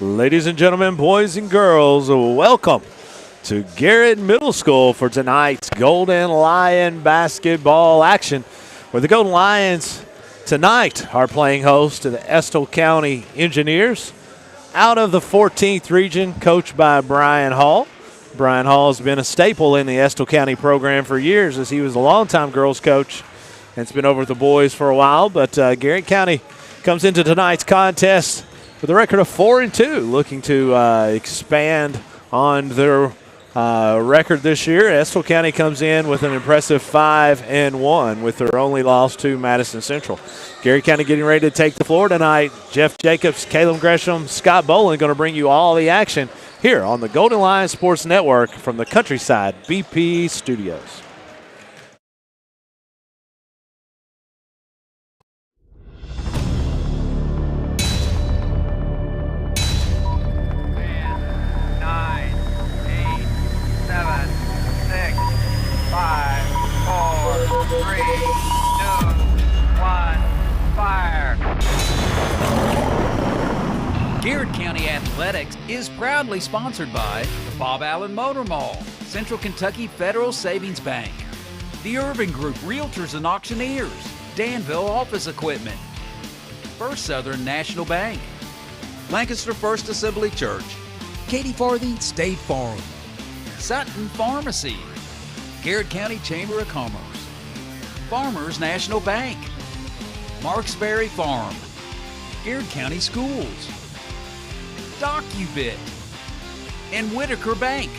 Ladies and gentlemen, boys and girls, welcome to Garrard Middle School for tonight's Golden Lion basketball action, where the Golden Lions tonight are playing host to the Estill County Engineers out of the 14th region, coached by Brian Hall. Brian Hall has been a staple in the Estill County program for years, as he was a longtime girls coach and it's been over with the boys for a while. But Garrett County comes into tonight's contest with a record of 4-2, looking to expand on their record this year. Estill County comes in with an impressive 5-1 with their only loss to Madison Central. Garrett County getting ready to take the floor tonight. Jeff Jacobs, Caleb Gresham, Scott Boland going to bring you all the action here on the Golden Lion Sports Network from the Countryside BP Studios. Garrard County Athletics is proudly sponsored by the Bob Allen Motor Mall, Central Kentucky Federal Savings Bank, the Urban Group Realtors and Auctioneers, Danville Office Equipment, First Southern National Bank, Lancaster First Assembly Church, Katie Farthing State Farm, Sutton Pharmacy, Garrard County Chamber of Commerce, Farmers National Bank, Marksberry Farm, Garrard County Schools, DocuBit, and Whitaker Bank.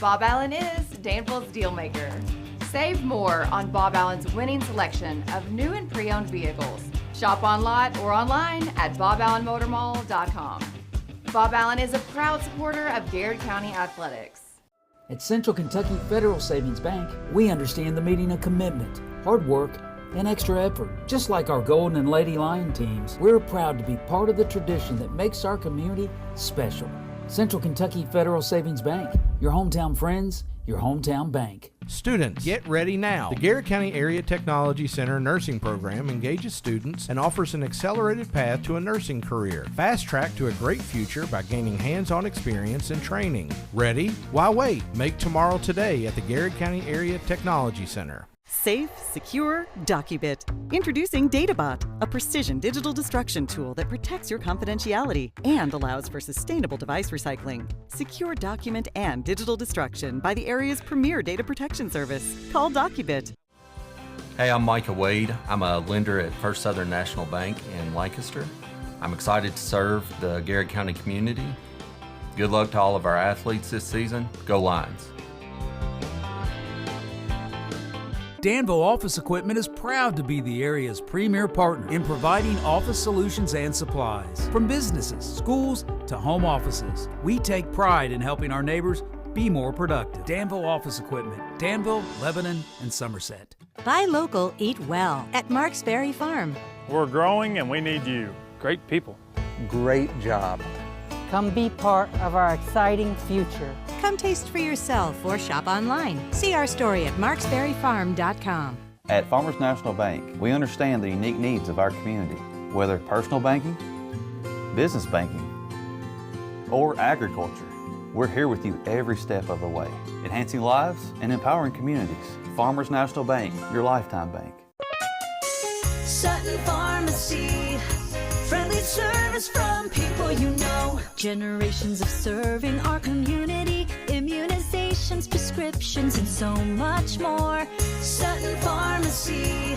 Bob Allen is Danville's dealmaker. Save more on Bob Allen's winning selection of new and pre-owned vehicles. Shop on lot or online at boballenmotormall.com. Bob Allen is a proud supporter of Garrard County Athletics. At Central Kentucky Federal Savings Bank, we understand the meaning of commitment, hard work, and extra effort. Just like our Golden and Lady Lion teams, we're proud to be part of the tradition that makes our community special. Central Kentucky Federal Savings Bank, your hometown friends, your hometown bank. Students, get ready now. The Garrard County Area Technology Center nursing program engages students and offers an accelerated path to a nursing career. Fast track to a great future by gaining hands-on experience and training. Ready? Why wait? Make tomorrow today at the Garrard County Area Technology Center. Safe, secure, DocuBit. Introducing DataBot, a precision digital destruction tool that protects your confidentiality and allows for sustainable device recycling. Secure document and digital destruction by the area's premier data protection service. Call DocuBit. Hey, I'm Micah Wade. I'm a lender at First Southern National Bank in Lancaster. I'm excited to serve the Garrard County community. Good luck to all of our athletes this season. Go Lions. Danville Office Equipment is proud to be the area's premier partner in providing office solutions and supplies. From businesses, schools, to home offices, we take pride in helping our neighbors be more productive. Danville Office Equipment, Danville, Lebanon, and Somerset. Buy local, eat well at Marksberry Farm. We're growing and we need you. Great people. Great job. Come be part of our exciting future. Come taste for yourself or shop online. See our story at marksberryfarm.com. At Farmers National Bank, we understand the unique needs of our community, whether personal banking, business banking, or agriculture. We're here with you every step of the way, enhancing lives and empowering communities. Farmers National Bank, your lifetime bank. Sutton Pharmacy, friendly service from people you know. Generations of serving our community, immunizations, prescriptions, and so much more. Sutton Pharmacy,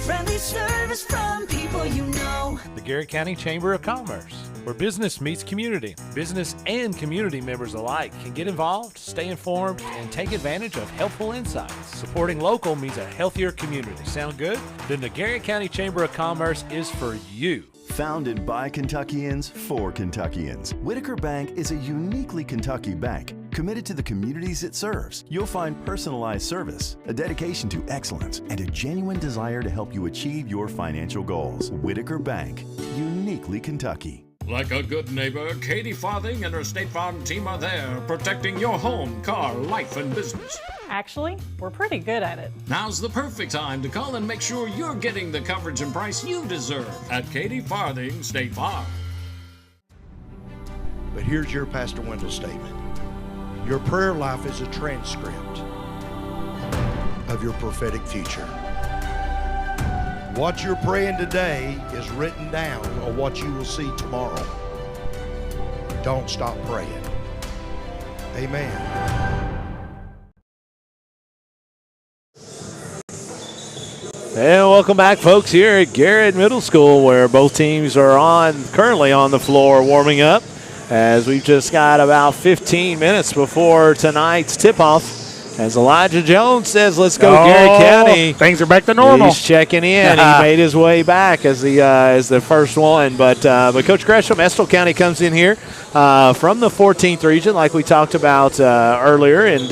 friendly service from people you know. The Garrett County Chamber of Commerce, where business meets community. Business and community members alike can get involved, stay informed, and take advantage of helpful insights. Supporting local means a healthier community. Sound good? Then the Garrett County Chamber of Commerce is for you. Founded by Kentuckians for Kentuckians, Whitaker Bank is a uniquely Kentucky bank committed to the communities it serves. You'll find personalized service, a dedication to excellence, and a genuine desire to help you achieve your financial goals. Whitaker Bank, uniquely Kentucky. Like a good neighbor, Katie Farthing and her State Farm team are there, protecting your home, car, life, and business. Actually, we're pretty good at it. Now's the perfect time to call and make sure you're getting the coverage and price you deserve at Katie Farthing State Farm. But here's your Pastor Wendell statement. Your prayer life is a transcript of your prophetic future. What you're praying today is written down on what you will see tomorrow. Don't stop praying. Amen. And welcome back, folks, here at Garrard Middle School, where both teams are currently on the floor warming up, as we've just got about 15 minutes before tonight's tip-off. As Elijah Jones says, let's go, Garrett County. Things are back to normal. He's checking in. He made his way back as the first one. But Coach Gresham, Estill County comes in here from the 14th region, like we talked about earlier. And,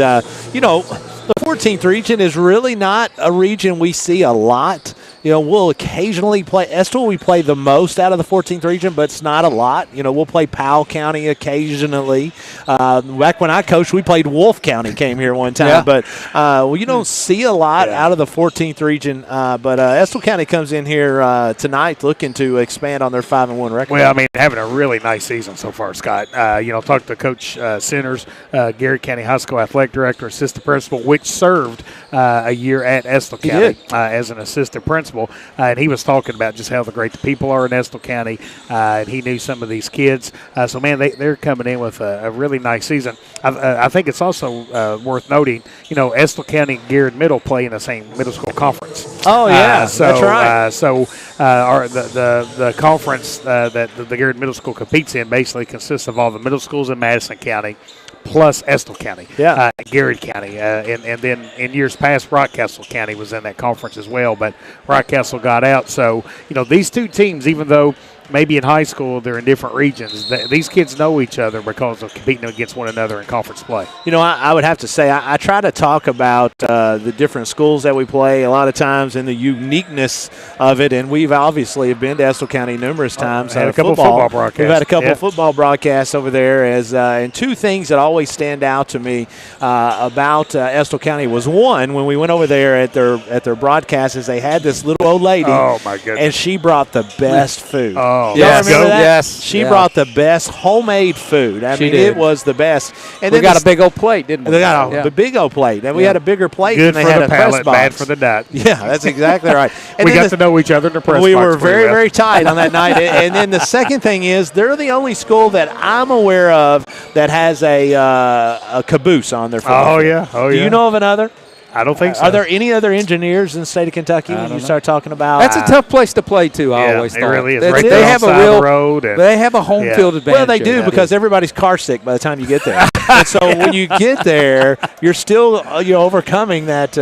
the 14th region is really not a region we see a lot. We'll occasionally play Estill. We play the most out of the 14th region, but it's not a lot. We'll play Powell County occasionally. Back when I coached, we played Wolf County, came here one time. Yeah. But you don't see a lot out of the 14th region. But Estill County comes in here tonight looking to expand on their 5-1 record. Well, having a really nice season so far, Scott. Talked to Coach Centers, Garrett County High School Athletic Director, Assistant Principal, which served a year at Estill County as an assistant principal. And he was talking about just how great the people are in Estill County, and he knew some of these kids. So, man, they're coming in with a really nice season. I think it's also worth noting, Estill County and Garrard Middle play in the same middle school conference. Oh, yeah, that's right. The conference that the Garrard Middle School competes in basically consists of all the middle schools in Madison County, plus Estill County, Garrard County, and then in years past, Rockcastle County was in that conference as well, but Rockcastle got out. So, these two teams, even though maybe in high school they're in different regions, these kids know each other because of competing against one another in conference play. I would have to say I try to talk about the different schools that we play a lot of times and the uniqueness of it, and we've obviously been to Estill County numerous times. Had a couple football broadcasts. We've had a couple football broadcasts over there, and two things that always stand out to me about Estill County was, one, when we went over there at their broadcast, is they had this little old lady. Oh my goodness! And she brought the best food. Oh, yes. Remember that? Yes. She brought the best homemade food. It was the best. And we got a big old plate, didn't we? They got a big old plate. And we had a bigger plate Good than they for had the a press palate, box. bad for the nut. Yeah, that's exactly right. And we got to know each other in the press box. We were very, very tight on that night. And then the second thing is they're the only school that I'm aware of that has a caboose on their football field. Oh, Do you know of another? I don't think so. Are there any other engineers in the state of Kentucky when you start talking about? That's a tough place to play, too, I always thought. It really is. They have a real road. They have a home field advantage. Well, they do because everybody's car sick by the time you get there. And so when you get there, you're still overcoming that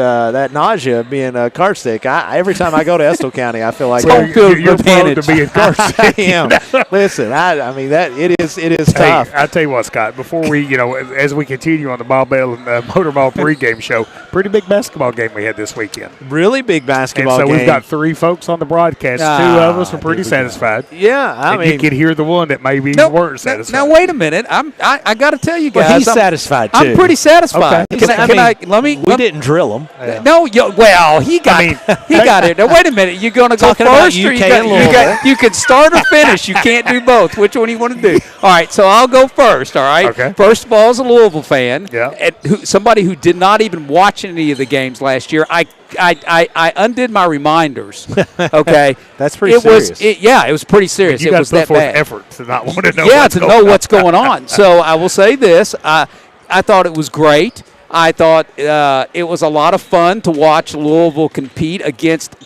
nausea of being car sick. Every time I go to Estill County, I feel like home field you're prone advantage to being car sick. I am. Listen, I mean that it is tough. I tell you what, Scott. Before we, as we continue on the Bob Bell and Motorball pregame show, pretty big basketball game we had this weekend. Really big basketball game. game. We've got 3 folks on the broadcast. 2 of us were pretty satisfied. Yeah, I mean, you could hear the one that maybe weren't satisfied. Now wait a minute. I got to tell you guys. Well, he's satisfied too. I'm pretty satisfied. Okay. We didn't drill him. Yeah. No, he got it. Now wait a minute. You going to go first, or you can start or finish? You can't do both. Which one do you want to do? All right, so I'll go first. All right. Okay. First of all, as a Louisville fan, yeah, somebody who did not even watch any of the games last year, I undid my reminders. Okay, that's pretty serious. It was pretty serious. You it was that bad. Effort to not want to know. What's going on. So I will say this: I thought it was great. I thought it was a lot of fun to watch Louisville compete against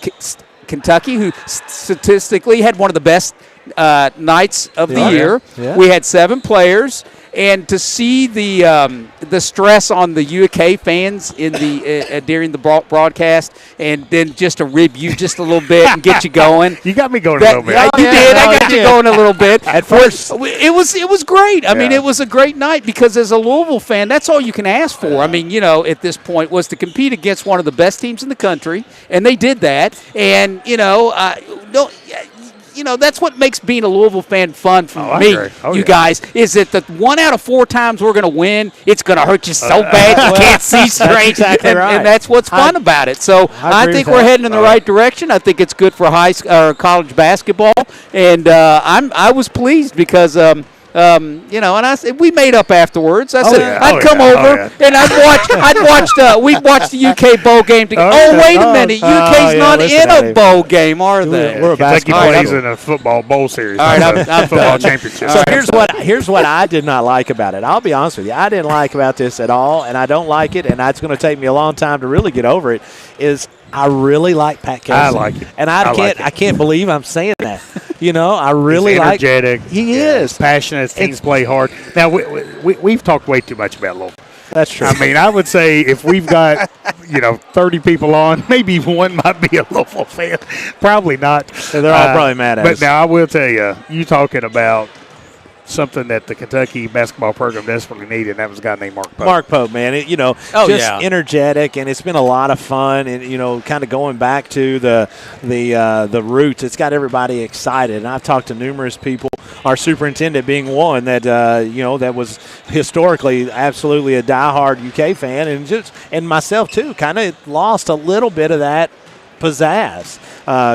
Kentucky, who statistically had one of the best nights of the year. Yeah. We had 7 players. And to see the stress on the UK fans in the during the broadcast, and then just to rib you just a little bit and get you going. You got me going a little bit. You did. I got you going a little bit. At first, it was great. I mean, it was a great night because as a Louisville fan, that's all you can ask for. I mean, at this point, was to compete against one of the best teams in the country, and they did that. And that's what makes being a Louisville fan fun for me, you guys, is that the 1 out of 4 times we're going to win, it's going to hurt you so bad you can't see straight. Exactly right. And that's what's fun about it. So I think we're heading in the right direction. I think it's good for college basketball, and I was pleased because and I said we made up afterwards. I said I'd come over and we'd watch the UK bowl game together. Wait a minute, UK's not in a bowl game, are they? We're a basketball plays in a football bowl series. All right, I'm football championship. So here's what I did not like about it. I'll be honest with you, I didn't like about this at all, and I don't like it, and it's going to take me a long time to really get over it. Is I really like Pat Casey. I like it, and I can't believe I'm saying that. I really like. He's energetic. He is passionate. Teams play hard. Now we've talked way too much about Louisville. That's true. I mean, I would say if we've got 30 people on, maybe one might be a Louisville fan. Probably not. They're all probably mad at us. But now I will tell you talking about something that the Kentucky basketball program desperately needed, and that was a guy named Mark Pope. Mark Pope, man. Energetic, and it's been a lot of fun, and kind of going back to the roots. It's got everybody excited, and I've talked to numerous people. Our superintendent being one that that was historically absolutely a diehard UK fan, and myself too, kind of lost a little bit of that pizzazz.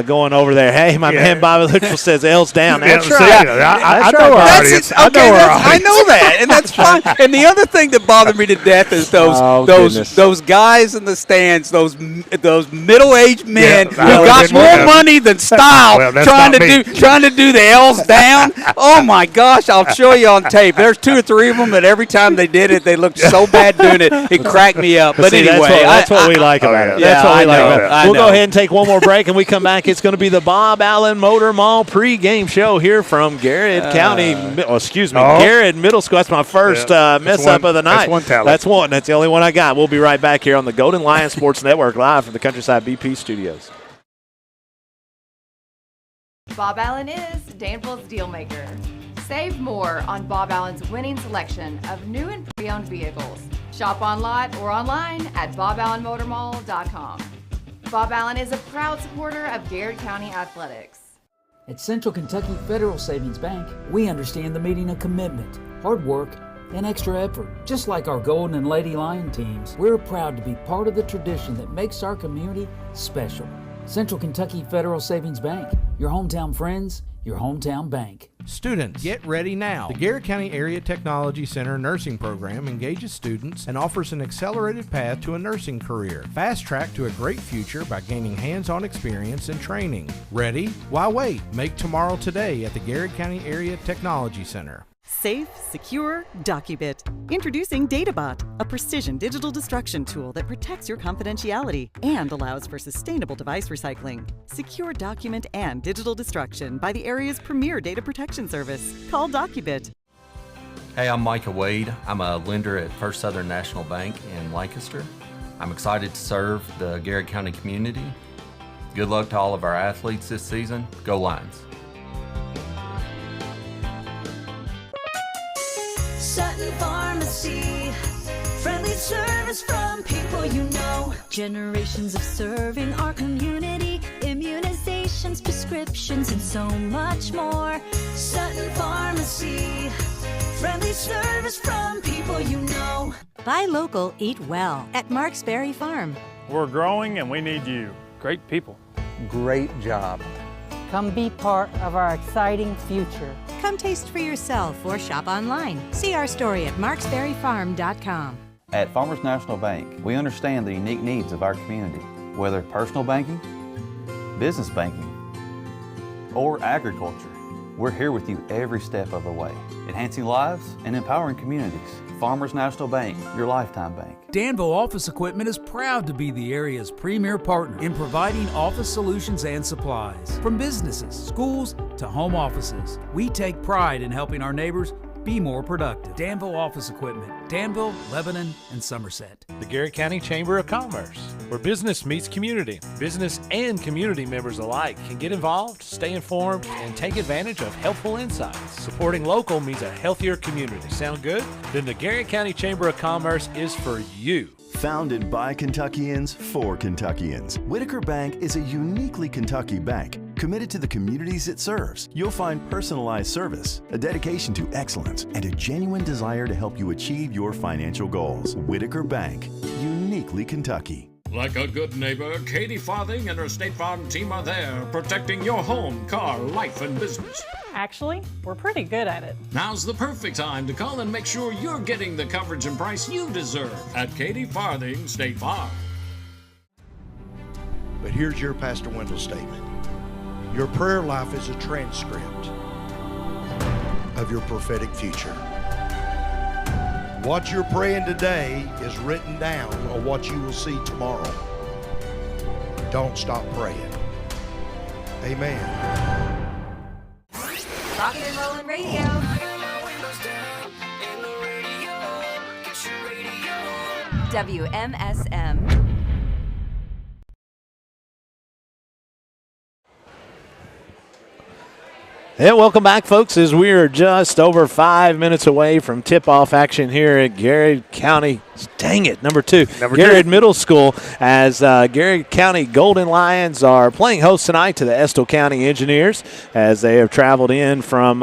Going over there. Hey, my man Bobby Littrell says L's down. That's right. I know our audience. I know that, and that's fine. And the other thing that bothered me to death is those guys in the stands, those middle-aged men who got more money than style, trying to do the L's down. Oh my gosh! I'll show you on tape. There's 2 or 3 of them that every time they did it, they looked so bad doing it. It cracked me up. But anyway, that's what we like about it. That's what we like about it. We'll go ahead and take one more break, and we come back. It's going to be the Bob Allen Motor Mall pregame show here from Garrard County. Garrard Middle School. That's my first mess up of the night. That's one. That's the only one I got. We'll be right back here on the Golden Lion Sports Network, live from the Countryside BP studios. Bob Allen is Danville's deal maker. Save more on Bob Allen's winning selection of new and pre-owned vehicles. Shop on lot or online at boballenmotormall.com. Bob Allen is a proud supporter of Garrard County Athletics. At Central Kentucky Federal Savings Bank, we understand the meaning of commitment, hard work, and extra effort. Just like our Golden and Lady Lion teams, we're proud to be part of the tradition that makes our community special. Central Kentucky Federal Savings Bank, your hometown friends, your hometown bank. Students, get ready now. The Garrard County Area Technology Center nursing program engages students and offers an accelerated path to a nursing career. Fast track to a great future by gaining hands-on experience and training. Ready? Why wait? Make tomorrow today at the Garrard County Area Technology Center. Safe, secure, Docubit. Introducing DataBot, a precision digital destruction tool that protects your confidentiality and allows for sustainable device recycling. Secure document and digital destruction by the area's premier data protection service. Call Docubit. Hey, I'm Micah Wade. I'm a lender at First Southern National Bank in Lancaster. I'm excited to serve the Garrard County community. Good luck to all of our athletes this season. Go Lions. Sutton Pharmacy, friendly service from people you know. Generations of serving our community, immunizations, prescriptions, and so much more. Sutton Pharmacy, friendly service from people you know. Buy local, eat well at Marksberry Farm. We're growing and we need you. Great people. Great job. Come be part of our exciting future. Come taste for yourself or shop online. See our story at marksberryfarm.com. At Farmers National Bank, we understand the unique needs of our community, whether personal banking, business banking, or agriculture. We're here with you every step of the way, enhancing lives and empowering communities. Farmers National Bank, your lifetime bank. Danville Office Equipment is proud to be the area's premier partner in providing office solutions and supplies. From businesses, schools, to home offices, we take pride in helping our neighbors be more productive. Danville Office Equipment, Danville, Lebanon, and Somerset. The Garrard County Chamber of Commerce, where business meets community. Business and community members alike can get involved, stay informed, and take advantage of helpful insights. Supporting local means a healthier community. Sound good? Then the Garrard County Chamber of Commerce is for you. Founded by Kentuckians for Kentuckians, Whitaker Bank is a uniquely Kentucky bank Committed to the communities it serves, you'll find personalized service, a dedication to excellence, and a genuine desire to help you achieve your financial goals. Whitaker Bank, uniquely Kentucky. Like a good neighbor, Katie Farthing and her State Farm team are there, protecting your home, car, life, and business. Actually, we're pretty good at it. Now's the perfect time to call and make sure you're getting the coverage and price you deserve at Katie Farthing State Farm. But here's your Pastor Wendell statement. Your prayer life is a transcript of your prophetic future. What you're praying today is written down on what you will see tomorrow. Don't stop praying. Amen. Rockin' and Rollin' Radio. WMSM. And welcome back, folks, as we are just over 5 minutes away from tip-off action here at Garrard County. Dang it, number two. Garrard Middle School, as Garrard County Golden Lions are playing host tonight to the Estill County Engineers, as they have traveled in from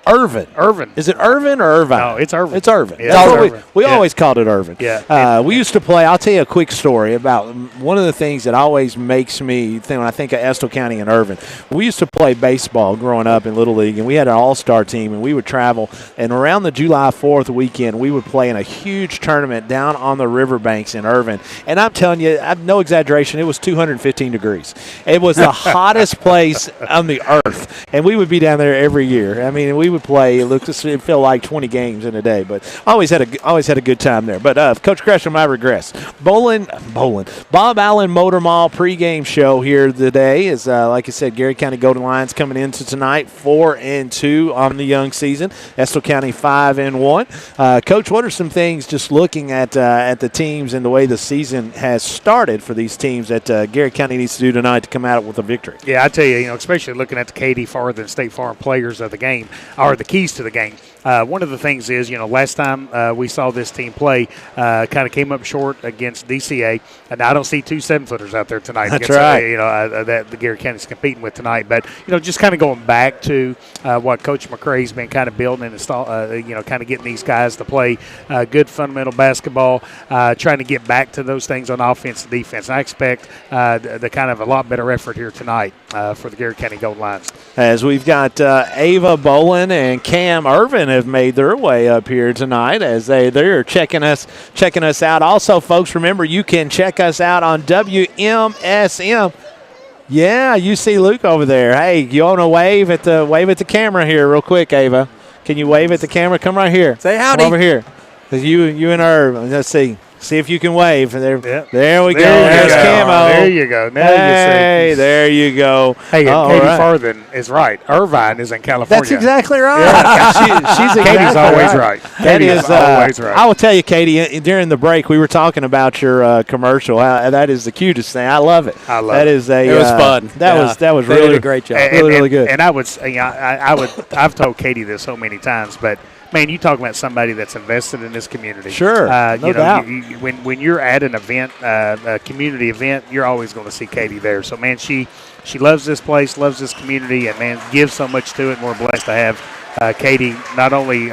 Irvin. Is it Irvin or Irvine? No, it's Irvin. It's Irvin. Yeah, That's it's what Irvin. we always called it Irvin. Yeah. We used to play. I'll tell you a quick story about one of the things that always makes me think when I think of Estill County and Irvin. We used to play baseball growing up in Little League, and we had an all-star team, and we would travel. And around the July 4th weekend, we would play in a huge tournament down on the riverbanks in Irvin. And I'm telling you, no exaggeration, it was 215 degrees. It was the hottest place on the earth, and we would be down there every year. I mean, we would play. It felt like 20 games in a day, but always had a good time there. But Coach Gresham, I regress. Bob Allen Motor Mall pregame show here today is like I said, Garrard County Golden Lions coming into tonight 4-2 on the young season. Estill County 5-1. Coach, what are some things just looking at the teams and the way the season has started for these teams that Garrard County needs to do tonight to come out with a victory? Yeah, I tell you, especially looking at the Katie Farthing State Farm players of the game, or the keys to the game. One of the things is, last time we saw this team play, kind of came up short against DCA, and I don't see two 7-footers out there tonight. That's against, right. That the Garrard County's competing with tonight. But just kind of going back to what Coach McCrae's been kind of building and install, kind of getting these guys to play good fundamental basketball, trying to get back to those things on offense and defense. And I expect the kind of a lot better effort here tonight for the Garrard County Golden Lions. As we've got Ava Bolin and Cam Irvin have made their way up here tonight as they're checking us out. Also, folks, remember you can check us out on WMSM. Yeah, you see Luke over there. Hey, you want to wave at the camera here real quick, Ava? Can you wave at the camera? Come right here. Say howdy. Come over here. You and Irv. Let's see. See if you can wave. There we go. There's Camo. There you go. Now hey, there you go. Hey, Katie Farthing is right. Irvine is in California. That's exactly right. Yeah. She's Katie's always right. That is always right. I will tell you, Katie, during the break, we were talking about your commercial. That is the cutest thing. I love it. I love it. It was fun. That was they really did a great job. Really good. And I would, I've told Katie this so many times, but man, you talking about somebody that's invested in this community. Sure, no doubt. When you're at an event, a community event, you're always going to see Katie there. So, man, she loves this place, loves this community, and, man, gives so much to it. And we're blessed to have Katie not only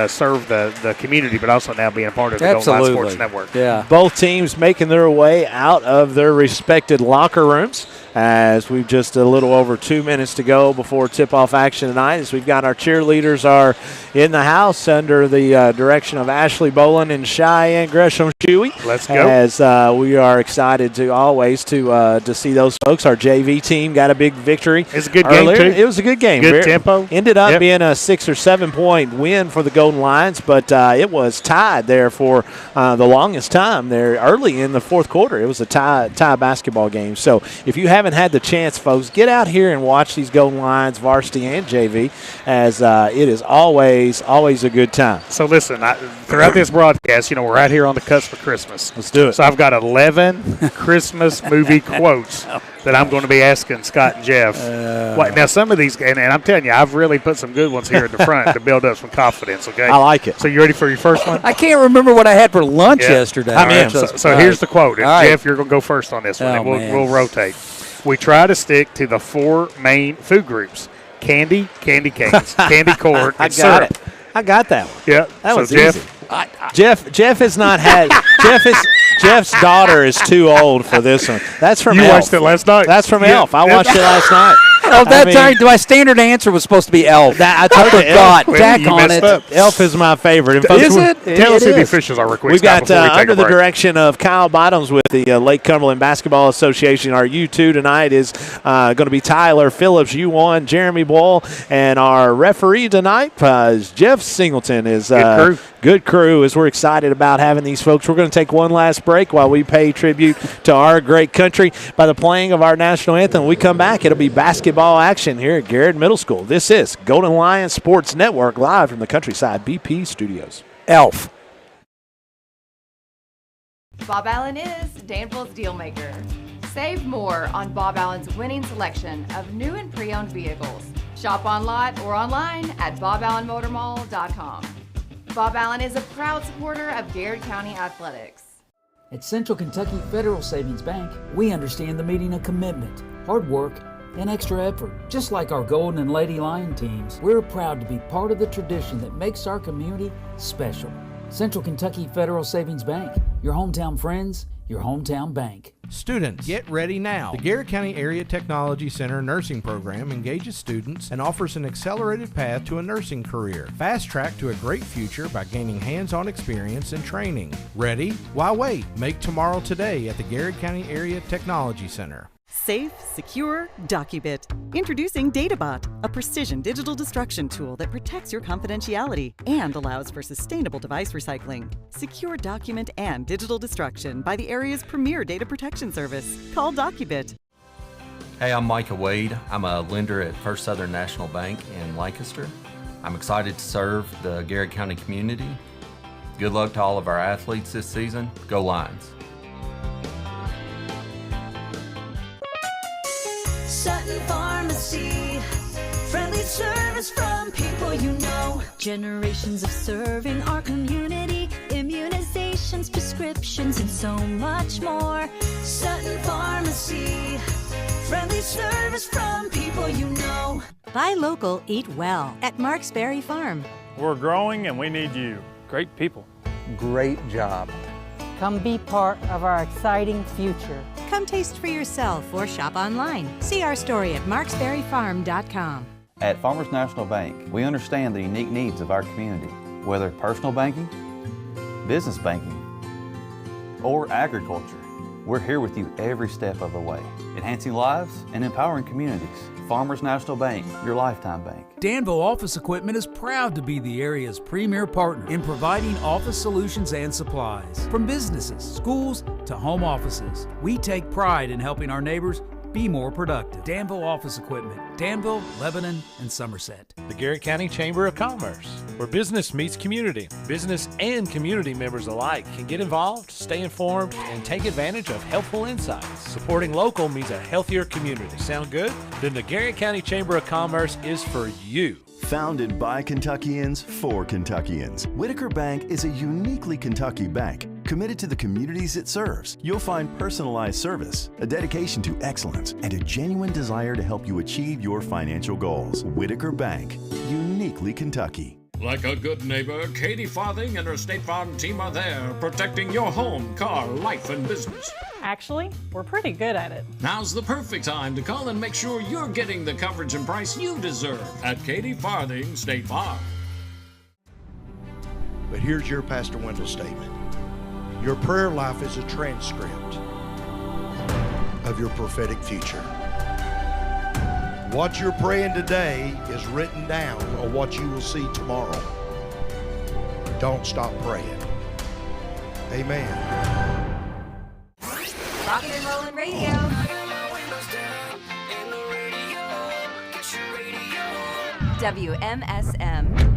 serve the community, but also now being a part of the Golden Line Sports Network. Yeah. Both teams making their way out of their respected locker rooms as we've just a little over 2 minutes to go before tip-off action tonight. As we've got our cheerleaders are in the house under the direction of Ashley Bolin and Cheyenne Gresham Shuey. Let's go. As we are excited to see those folks. Our JV team got a big victory. It's a good earlier. game, too. It was a good game. Good tempo. Ended up being a 6 or 7 point win for the Golden Lions, but it was tied there for the longest time there early in the fourth quarter. It was a tie basketball game. So if you haven't had the chance, folks, get out here and watch these Golden Lions varsity and JV, as it is always a good time. So listen, throughout this broadcast, we're right here on the cusp of Christmas. Let's do it. So I've got 11 Christmas movie quotes that I'm going to be asking Scott and Jeff. Now, some of these, and I'm telling you, I've really put some good ones here at the front to build up some confidence, okay? I like it. So you ready for your first one? I can't remember what I had for lunch yesterday. I'm in. So here's the quote. And All right. Jeff, you're going to go first on this one, and we'll rotate. we try to stick to the 4 main food groups: candy, candy canes, candy corn, and syrup. I got that one. Yeah, that was Jeff, easy. Jeff has not had. Jeff's daughter is too old for this one. That's from Elf. You watched it last night. That's from Elf. I watched it last night. Oh, my standard answer was supposed to be Elf. I told you, forgot. Tack on it. Elf is my favorite. And Is it? Tell us who the officials are real quick. We've got under the direction of Kyle Bottoms with the Lake Cumberland Basketball Association. Our U2 tonight is going to be Tyler Phillips, U1, Jeremy Boyle, and our referee tonight is Jeff Singleton. Is good crew as we're excited about having these folks. We're going to take one last break while we pay tribute to our great country by the playing of our national anthem. When we come back, it'll be basketball action here at Garrard Middle School. This is Golden Lion Sports Network live from the Countryside BP Studios. Elf. Bob Allen is Danville's deal maker. Save more on Bob Allen's winning selection of new and pre-owned vehicles. Shop on lot or online at boballenmotormall.com. Bob Allen is a proud supporter of Garrard County Athletics. At Central Kentucky Federal Savings Bank, we understand the meaning of commitment, hard work, and extra effort. Just like our Golden and Lady Lion teams, we're proud to be part of the tradition that makes our community special. Central Kentucky Federal Savings Bank, your hometown friends, your hometown bank. Students, get ready now. The Garrard County Area Technology Center nursing program engages students and offers an accelerated path to a nursing career. Fast track to a great future by gaining hands-on experience and training. Ready? Why wait? Make tomorrow today at the Garrard County Area Technology Center. Safe, secure, DocuBit. Introducing DataBot, a precision digital destruction tool that protects your confidentiality and allows for sustainable device recycling. Secure document and digital destruction by the area's premier data protection service. Call DocuBit. Hey, I'm Micah Wade. I'm a lender at First Southern National Bank in Lancaster. I'm excited to serve the Garrard County community. Good luck to all of our athletes this season. Go Lions. Sutton Pharmacy, friendly service from people you know. Generations of serving our community, immunizations, prescriptions, and so much more. Sutton Pharmacy, friendly service from people you know. Buy local, eat well at Marksberry Farm. We're growing and we need you. Great people. Great job. Come be part of our exciting future. Come taste for yourself or shop online. See our story at marksberryfarm.com. At Farmers National Bank, we understand the unique needs of our community, whether personal banking, business banking, or agriculture. We're here with you every step of the way, enhancing lives and empowering communities. Farmers National Bank, your lifetime bank. Danville Office Equipment is proud to be the area's premier partner in providing office solutions and supplies. From businesses, schools, to home offices, we take pride in helping our neighbors be more productive. Danville Office Equipment, Danville, Lebanon, and Somerset. The Garrett County Chamber of Commerce, where business meets community. Business and community members alike can get involved, stay informed, and take advantage of helpful insights. Supporting local means a healthier community. Sound good? Then the Garrett County Chamber of Commerce is for you. Founded by Kentuckians for Kentuckians, Whitaker Bank is a uniquely Kentucky bank committed to the communities it serves. You'll find personalized service, a dedication to excellence, and a genuine desire to help you achieve your financial goals. Whitaker Bank, uniquely Kentucky. Like a good neighbor, Katie Farthing and her State Farm team are there, protecting your home, car, life, and business. Actually, we're pretty good at it. Now's the perfect time to call and make sure you're getting the coverage and price you deserve at Katie Farthing State Farm. But here's your Pastor Wendell statement. Your prayer life is a transcript of your prophetic future. What you're praying today is written down on what you will see tomorrow. Don't stop praying. Amen. Rockin' and Rollin' Radio. WMSM.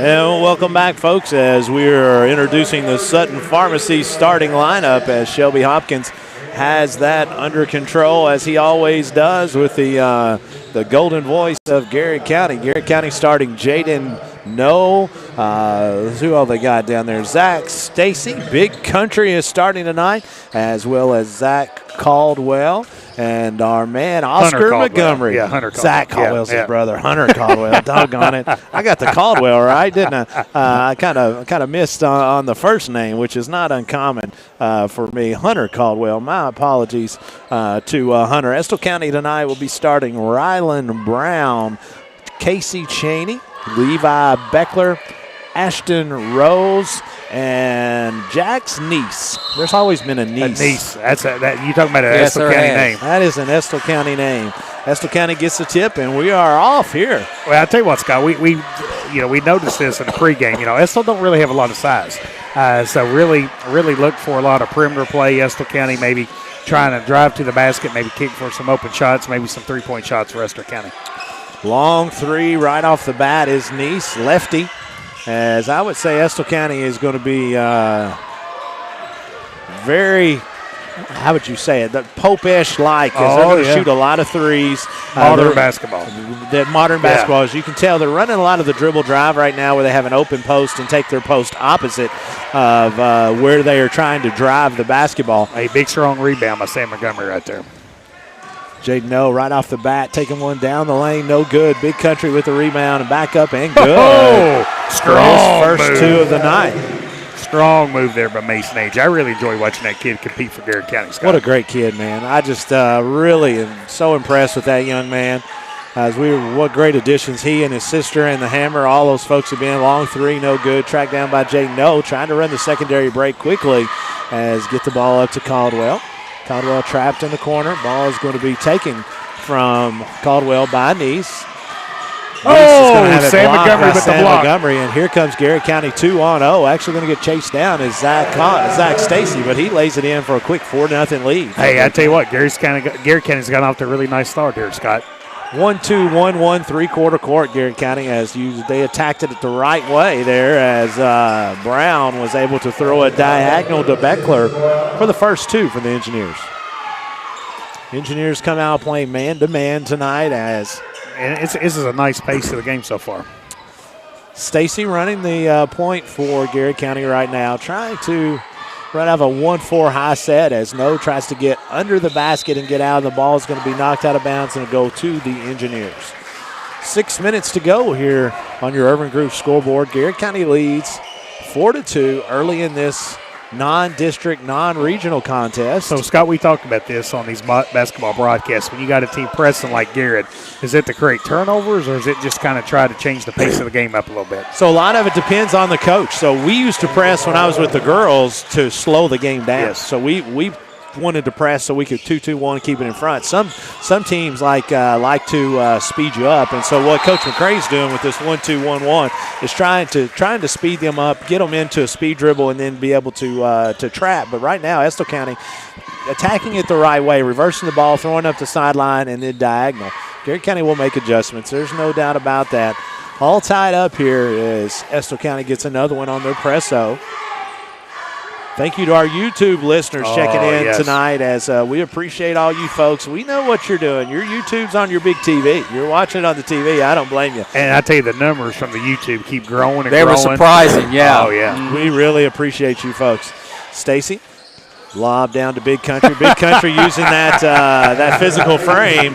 And welcome back, folks, as we are introducing the Sutton Pharmacy starting lineup as Shelby Hopkins has that under control, as he always does, with the golden voice of Garrett County. Garrett County starting Jaden No, Let's see who all they got down there. Zach Stacy, Big Country is starting tonight, as well as Zach Caldwell and our man Oscar Montgomery. Yeah, Hunter Caldwell. Zach Caldwell's his brother, Hunter Caldwell. Doggone it. I got the Caldwell right, didn't I? I kind of missed on the first name, which is not uncommon for me. Hunter Caldwell. My apologies to Hunter. Estill County tonight will be starting Rylan Brown, Casey Cheney, Levi Beckler, Ashton Rose, and Jack's niece. There's always been a niece. A niece. You talking about an Estill County name? That is an Estill County name. Estill County gets the tip, and we are off here. Well, I tell you what, Scott. We noticed this in the pregame. Estill don't really have a lot of size, so really look for a lot of perimeter play. Estill County maybe trying to drive to the basket, maybe kick for some open shots, maybe some three-point shots for Estill County. Long three right off the bat is Nice, lefty. As I would say, Estill County is going to be very, how would you say it, Pope-ish like, as they're going to shoot a lot of threes. Modern basketball. Modern basketball. As you can tell, they're running a lot of the dribble drive right now where they have an open post and take their post opposite of where they are trying to drive the basketball. A big, strong rebound by Sam Montgomery right there. Jaden No right off the bat, taking one down the lane, no good. Big Country with the rebound and back up and good. Oh, strong first move. two of the night. Strong move there by Mason Age. I really enjoy watching that kid compete for Garrard County, Scott. What a great kid, man. I just really am so impressed with that young man. What great additions he and his sister and the Hammer, all those folks have been. Long three, no good. Tracked down by Jaden No, trying to run the secondary break quickly as get the ball up to Caldwell. Caldwell trapped in the corner. Ball is going to be taken from Caldwell by Nice. Sam Montgomery with the block. Montgomery, and here comes Garrett County 2-0. Actually going to get chased down is Zach Stacy, but he lays it in for a quick 4-0 lead. Hey, I tell you what, Garrett County's got off to a really nice start here, Scott. 1-2-1-1, three-quarter court, Garrett County, as they attacked it the right way there as Brown was able to throw a diagonal to Beckler for the first two for the Engineers. Engineers come out playing man-to-man tonight and this is a nice pace to the game so far. Stacy running the point for Garrett County right now, trying to run out of a 1-4 high set as No tries to get under the basket and get out. The ball is going to be knocked out of bounds and go to the Engineers. 6 minutes to go here on your Urban Group scoreboard. Garrett County leads 4-2 early in this non-district, non-regional contest. So, Scott, we talked about this on these basketball broadcasts. When you got a team pressing like Garrett, is it to create turnovers or is it just kind of try to change the pace of the game up a little bit? So a lot of it depends on the coach. So we used to press when I was with the girls to slow the game down. Yes. So we wanted to press so we could 2-2-1 keep it in front. Some teams like to speed you up, and so what Coach McCrae's doing with this 1-2-1-1 is trying to speed them up, get them into a speed dribble, and then be able to trap. But right now, Estill County attacking it the right way, reversing the ball, throwing up the sideline, and then diagonal. Garrett County will make adjustments. There's no doubt about that. All tied up here is Estill County gets another one on their presso. Thank you to our YouTube listeners checking in tonight as we appreciate all you folks. We know what you're doing. Your YouTube's on your big TV. You're watching it on the TV. I don't blame you. And I tell you, the numbers from the YouTube keep growing and growing. They were surprising, yeah. Oh, yeah. We really appreciate you folks. Stacy, lob down to Big Country. Big Country using that physical frame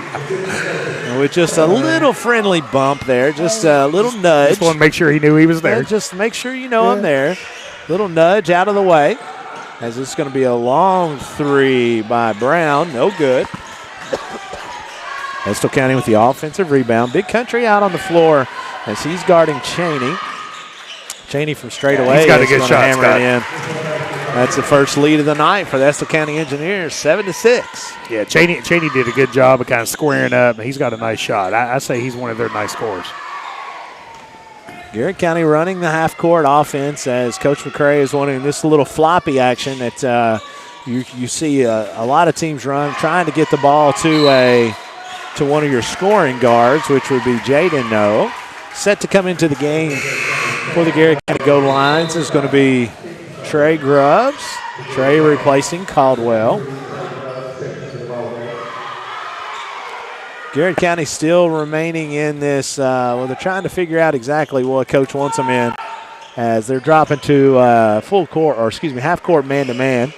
with just a little friendly bump there, just a little nudge. Just want to make sure he knew he was there. Just make sure you know I'm there. Little nudge out of the way. As it's going to be a long three by Brown. No good. Estill County with the offensive rebound. Big Country out on the floor as he's guarding Cheney. Cheney from straight away. He's got a good shot, Scott. In. That's the first lead of the night for the Estill County Engineers, 7-6. Yeah, Cheney did a good job of kind of squaring up. He's got a nice shot. I say he's one of their nice scorers. Garrett County running the half-court offense as Coach McCrae is wanting this little floppy action that you see a lot of teams run, trying to get the ball to one of your scoring guards, which would be Jaden No. Set to come into the game for the Garrett County Golden Lions is going to be Trey Grubbs. Trey replacing Caldwell. Garrett County still remaining in this, they're trying to figure out exactly what Coach wants them in. as they're dropping to full court, or excuse me, half court man-to-man.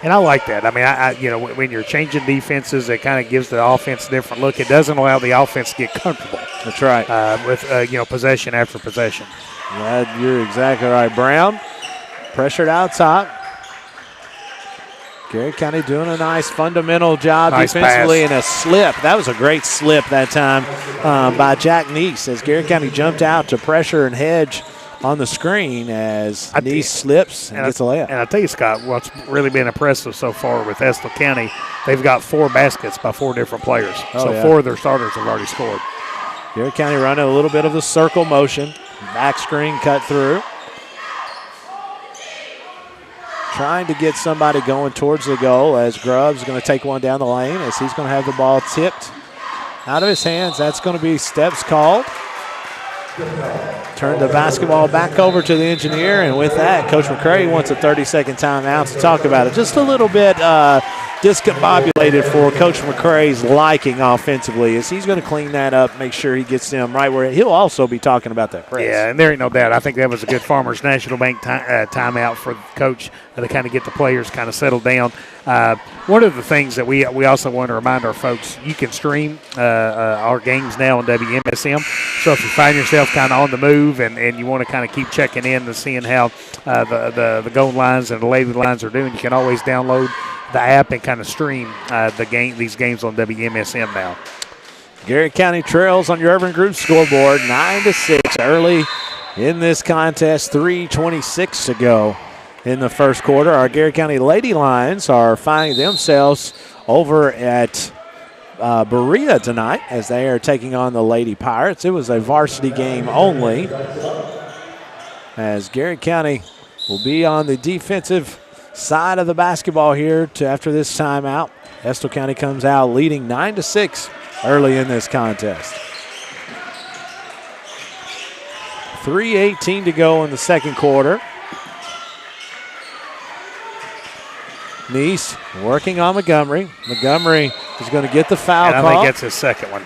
And I like that. I mean, when you're changing defenses, it kind of gives the offense a different look. It doesn't allow the offense to get comfortable. That's right. With possession after possession. Yeah, you're exactly right. Brown pressured out top. Garrett County doing a nice fundamental job defensively and a slip. That was a great slip that time by Jack Neese as Garrett County jumped out to pressure and hedge on the screen as Neese slips and gets a layup. And I tell you, Scott, what's really been impressive so far with Estill County, they've got 4 baskets by 4 different players. So 4 of their starters have already scored. Garrett County running a little bit of the circle motion. Back screen cut through. Trying to get somebody going towards the goal as Grubbs is going to take one down the lane as he's going to have the ball tipped out of his hands. That's going to be steps called. Turn the basketball back over to the engineer, and with that, Coach McCray wants a 30-second timeout to talk about it. Just a little bit discombobulated for Coach McCray's liking offensively as he's going to clean that up, make sure he gets them right where he'll also be talking about that press. Yeah, and there ain't no doubt. I think that was a good Farmers National Bank timeout for the coach to kind of get the players kind of settled down. One of the things that we also want to remind our folks, you can stream our games now on WMSM. So if you find yourself kind of on the move and you want to kind of keep checking in and seeing how the Golden Lions and the Lady Lions are doing, you can always download the app and kind of stream these games on WMSM now. Garrett County trails on your Urban Group scoreboard 9-6 early in this contest, 3:26 to go in the first quarter. Our Garrett County Lady Lions are finding themselves over at Berea tonight as they are taking on the Lady Pirates. It was a varsity game only as Garrett County will be on the defensive side of the basketball here after this timeout. Estill County comes out leading 9-6 early in this contest. 3:18 to go in the second quarter. Neese working on Montgomery. Montgomery is going to get the foul call. I think that's his second one.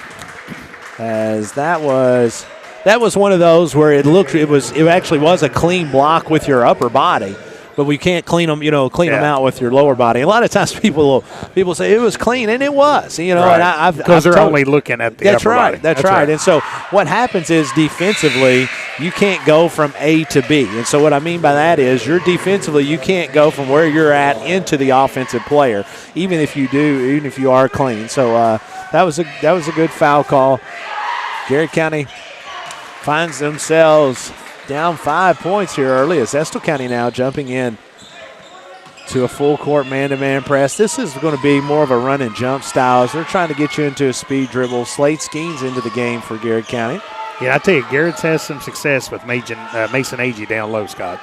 As that was one of those where it actually was a clean block with your upper body, but we can't clean them out with your lower body. A lot of times people say it was clean, and it was, right. And because they're only looking at the upper body. That's right. And so what happens is defensively, you can't go from A to B. And so what I mean by that is defensively, you can't go from where you're at into the offensive player, even if you are clean. So that was a good foul call. Garrett County finds themselves down 5 points here early as Estill County now jumping in to a full court man-to-man press. This is going to be more of a run and jump style as they're trying to get you into a speed dribble. Slade Skeens into the game for Garrett County. Yeah, I tell you, Garrett's has some success with Mason Agee down low, Scott.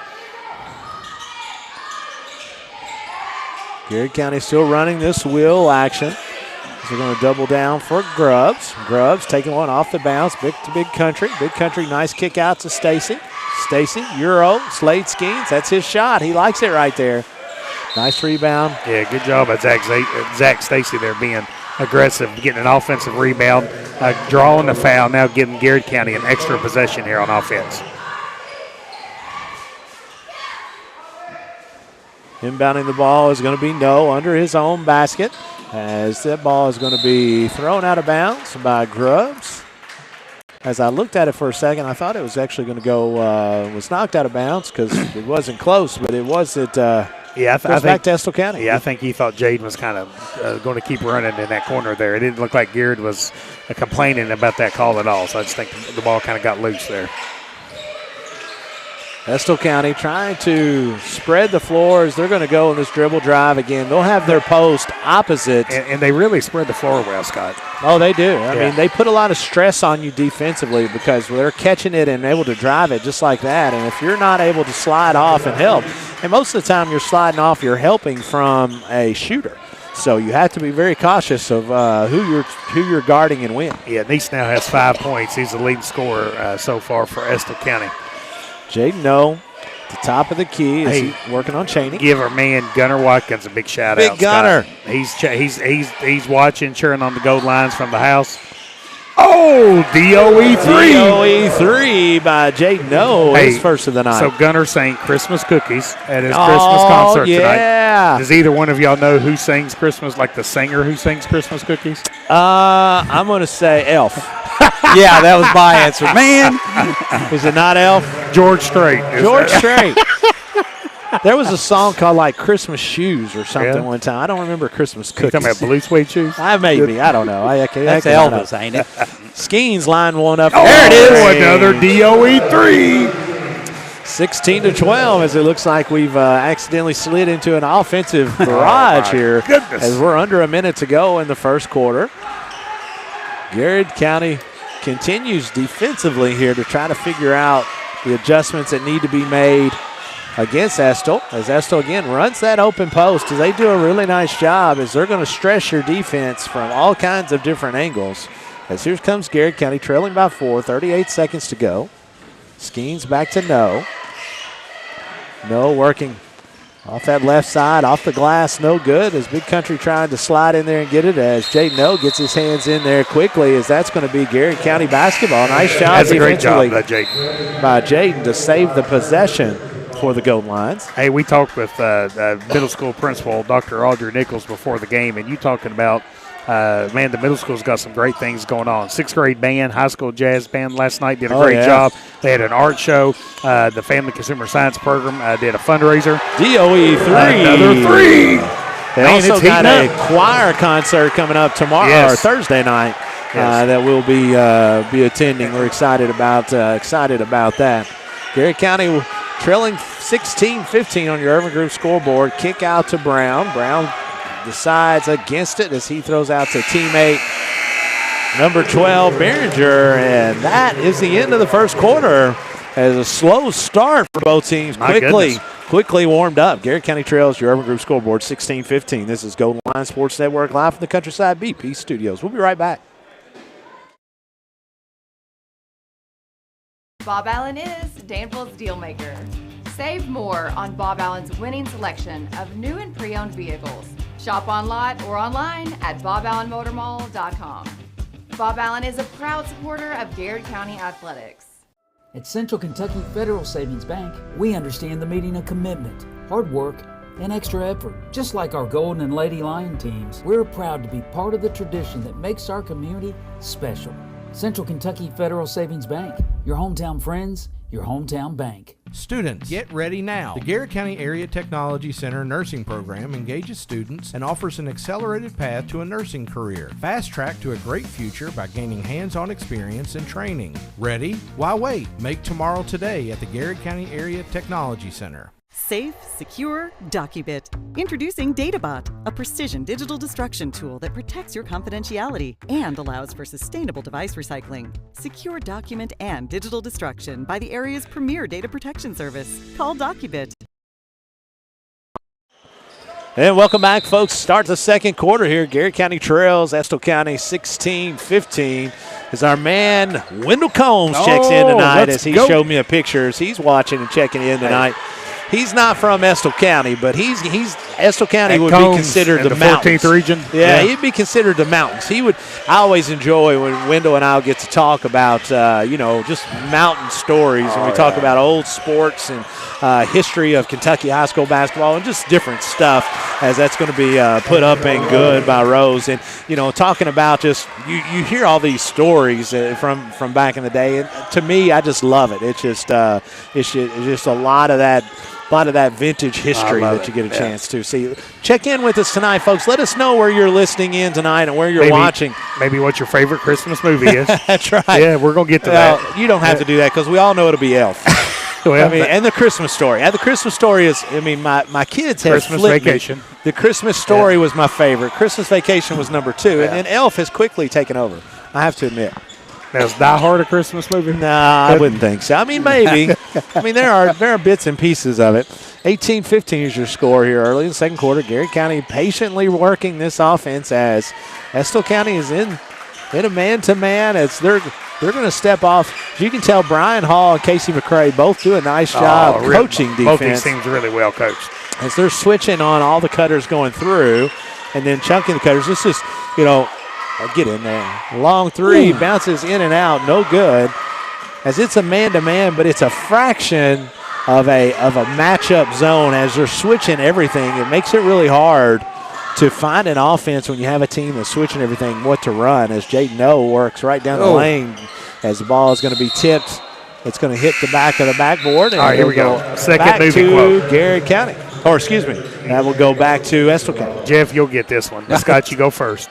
Garrett County still running this wheel action. They're going to double down for Grubbs. Grubbs taking one off the bounce. Big Country. Big Country, nice kick out to Stacy. Stacy, Euro, Slade Skeens. That's his shot. He likes it right there. Nice rebound. Yeah, good job by Zach Stacy there being aggressive, getting an offensive rebound, drawing the foul, now giving Garrett County an extra possession here on offense. Inbounding the ball is going to be No under his own basket as that ball is going to be thrown out of bounds by Grubbs. As I looked at it for a second, I thought it was actually going to go, was knocked out of bounds because it wasn't close, but it wasn't. I think back to Estill County. Yeah, I think he thought Jaden was kind of going to keep running in that corner there. It didn't look like Garrett was complaining about that call at all, so I just think the ball kind of got loose there. Estill County trying to spread the floor as they're going to go in this dribble drive again. They'll have their post opposite. And they really spread the floor well, Scott. Oh, they do. I mean, they put a lot of stress on you defensively because they're catching it and able to drive it just like that. And if you're not able to slide off and help, and most of the time you're sliding off, you're helping from a shooter. So you have to be very cautious of who you're guarding and when. Yeah, Neese now has 5 points. He's the leading scorer so far for Estill County. Jaden No, the top of the key, is working on Cheney. Give our man Gunner Watkins a big shout out. Big Gunner. Scott. He's watching, cheering on the gold lines from the house. Oh, DOE 3. DOE 3 by Jaden No, his first of the night. So Gunner sang Christmas cookies at his Christmas concert tonight. Does either one of y'all know who sings Christmas, like the singer who sings Christmas cookies? I'm going to say Elf. Yeah, that was my answer. Man. Is it not Elf? George Strait. George Strait. There was a song called like Christmas Shoes or something one time. I don't remember Christmas cookies. You talking about blue suede shoes? Maybe. I don't know. That's Elvis, ain't it? Skeens line one up. There it is. Another DOE 3. 16-12 as it looks like we've accidentally slid into an offensive barrage here. Goodness. As we're under a minute to go in the first quarter. Garrard County continues defensively here to try to figure out the adjustments that need to be made against Estill, as Estill again runs that open post, as they do a really nice job as they're going to stress your defense from all kinds of different angles. As here comes Garrard County trailing by 4, 38 seconds to go. Skeens back to No. No working off that left side, off the glass, no good, as Big Country trying to slide in there and get it, as Jaden No gets his hands in there quickly, as that's going to be Garrard County basketball. Nice job That's a great job by Jaden to save the possession for the Golden Lions. Hey, we talked with middle school principal Dr. Audrey Nichols before the game, and you talking about, man, the middle school's got some great things going on. 6th grade band, high school jazz band last night did a great job. They had an art show. The Family Consumer Science Program did a fundraiser. DOE 3. Another 3. They also got a choir concert coming up tomorrow or Thursday night that we'll be attending. We're excited about that. Garrard County trailing 16-15 on your Urban Group scoreboard. Kick out to Brown. Brown decides against it as he throws out to teammate number 12, Behringer. And that is the end of the first quarter. As a slow start for both teams. Quickly warmed up. Garrard County trails your Urban Group scoreboard 16-15. This is Golden Lion Sports Network live from the Countryside BP studios. We'll be right back. Bob Allen is Danville's deal maker. Save more on Bob Allen's winning selection of new and pre-owned vehicles. Shop on lot or online at boballenmotormall.com. Bob Allen is a proud supporter of Garrard County Athletics. At Central Kentucky Federal Savings Bank, we understand the meaning of commitment, hard work, and extra effort. Just like our Golden and Lady Lion teams, we're proud to be part of the tradition that makes our community special. Central Kentucky Federal Savings Bank, your hometown friends, your hometown bank. Students, get ready now. The Garrard County Area Technology Center nursing program engages students and offers an accelerated path to a nursing career. Fast track to a great future by gaining hands-on experience and training. Ready? Why wait? Make tomorrow today at the Garrard County Area Technology Center. Safe, secure, DocuBit. Introducing DataBot, a precision digital destruction tool that protects your confidentiality and allows for sustainable device recycling. Secure document and digital destruction by the area's premier data protection service. Call DocuBit. And welcome back, folks. Start the second quarter here. Garrard County trails Estill County 16-15 as our man Wendell Combs checks in tonight as he showed me a picture as he's watching and checking in tonight. He's not from Estill County, but he's Estill County would be considered the mountains. 14th region. Yeah, he'd be considered the mountains. I always enjoy when Wendell and I get to talk about just mountain stories, and we talk about old sports and history of Kentucky high school basketball and just different stuff, as that's going to be put up and good by Rose. And talking about just you hear all these stories from back in the day, and to me, I just love it. It's just a lot of that vintage history that you get a chance to see. Check in with us tonight, folks. Let us know where you're listening in tonight and where you're watching. Maybe what your favorite Christmas movie is. That's right. Yeah, we're going to get to that. You don't have to do that because we all know it'll be Elf. And the Christmas Story. The Christmas Story is, my kids have Christmas Vacation. The Christmas Story was my favorite. Christmas Vacation was number 2. And then Elf has quickly taken over, I have to admit. Now, is Die Hard a Christmas movie? Nah, I wouldn't think so. Maybe. There are bits and pieces of it. 18-15 is your score here early in the second quarter. Garrard County patiently working this offense as Estill County is in a man-to-man as they're going to step off. As you can tell, Brian Hall and Casey McCrae both do a nice job coaching defense. Both these teams are really well coached. As they're switching on all the cutters going through and then chunking the cutters. This is, Get in there. Long three, bounces in and out, no good. As it's a man-to-man, but it's a fraction of a matchup zone as they're switching everything. It makes it really hard to find an offense when you have a team that's switching everything, what to run, as Jaden O works right down the lane as the ball is going to be tipped. It's going to hit the back of the backboard. And all right, here we go. Second back moving to quote. Garrett County. Or excuse me, that will go back to Estill County. Jeff, you'll get this one. Scott, you go first.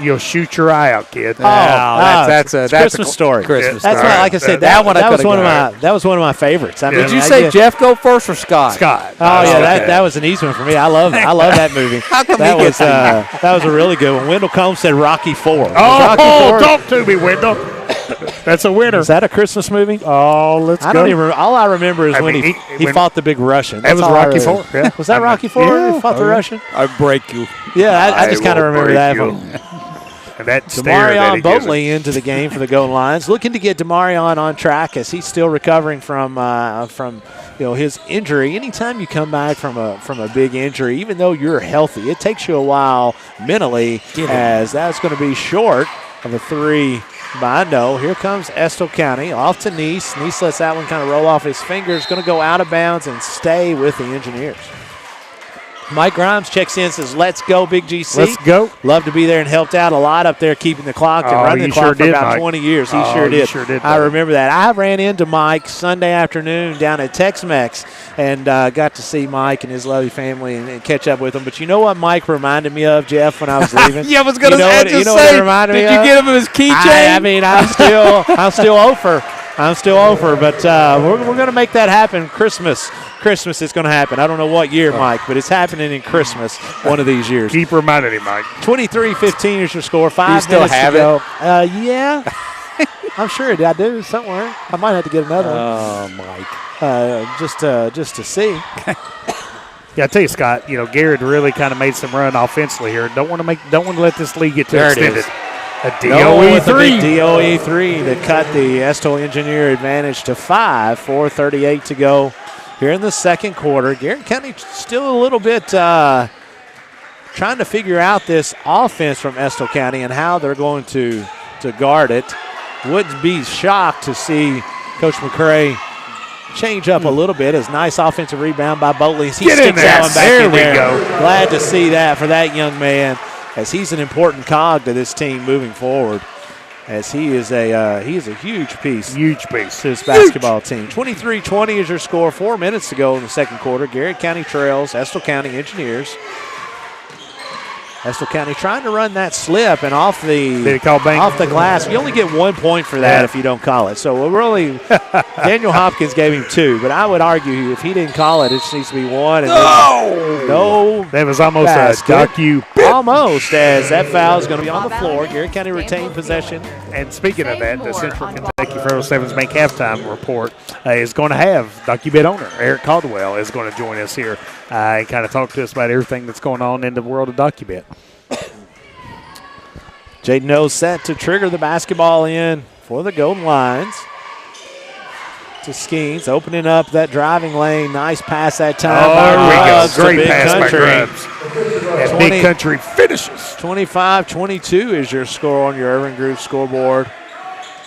You'll shoot your eye out, kid. That's a Christmas story. Christmas That's story. why, like I said, that one was one of my favorites. I mean, Did you say Jeff go first or Scott? Scott. Oh yeah, that was an easy one for me. I love that movie. How come that he was gets that was a really good one. Wendell Combs said Rocky IV. Oh, talk to me, Wendell. That's a winner. Is that a Christmas movie? Oh, let's I go. don't even. All I remember is when he fought the big Russian. That was Rocky IV. Yeah. Was that Rocky IV? Yeah. He fought the Russian. I break you. Yeah, I just kind of remember that one. And that Demarion Boatley into the game for the Golden Lions, looking to get Demarion on track as he's still recovering from his injury. Anytime you come back from a big injury, even though you're healthy, it takes you a while mentally, as that's going to be short of a three. By no, here comes Estill County off to Neese. Neese lets that one kind of roll off his fingers. Going to go out of bounds and stay with the Engineers. Mike Grimes checks in, says, let's go, Big GC. Let's go. Love to be there and helped out a lot up there keeping the clock and running the clock for about 20 years. He sure did. I remember that. I ran into Mike Sunday afternoon down at Tex-Mex and got to see Mike and his lovely family and catch up with him. But you know what Mike reminded me of, Jeff, when I was leaving? Yeah, I was going to say, what it reminded me of? Did you give him his keychain? I mean, I'm still over. I'm still over, but we're going to make that happen. Christmas is going to happen. I don't know what year, Mike, but it's happening in Christmas one of these years. Keep reminding him, Mike. 23-15 is your score. 5 minutes to go. Yeah. I'm sure I do somewhere. I might have to get another one. Oh, Mike. Just to see. Yeah, I tell you, Scott. Garrett really kind of made some run offensively here. Don't want to let this league get too extended. A DOE 3 that cut the Estill Engineer advantage to 5. 4:38 to go here in the second quarter. Garrett County still a little bit trying to figure out this offense from Estill County and how they're going to guard it. Wouldn't be shocked to see Coach McCray change up a little bit. As nice offensive rebound by Boatley. He sticks that one back in there. Go. Glad to see that for that young man, as he's an important cog to this team moving forward, as he is a huge piece to this basketball team. 23-20 is your score. 4 minutes to go in the second quarter. Garrett County trails Estill County Engineers. Estill County trying to run that slip and off the glass. You only get 1 point for that if you don't call it. So really, Daniel Hopkins gave him 2, but I would argue if he didn't call it, it just needs to be 1. And no, that was almost a duck you. Almost, as that foul is going to be on the floor. Garrett County retained possession. And speaking of that, the Central Kentucky Federal Savings Bank halftime report is going to have Ducky Bit owner Eric Caldwell is going to join us here and kind of talk to us about everything that's going on in the world of Ducky Bit. Jaden O set to trigger the basketball in for the Golden Lions. To Skeens, opening up that driving lane. Nice pass that time by Grubbs. Great pass by Grubbs. And Big Country finishes. 25-22 is your score on your Urban Group scoreboard.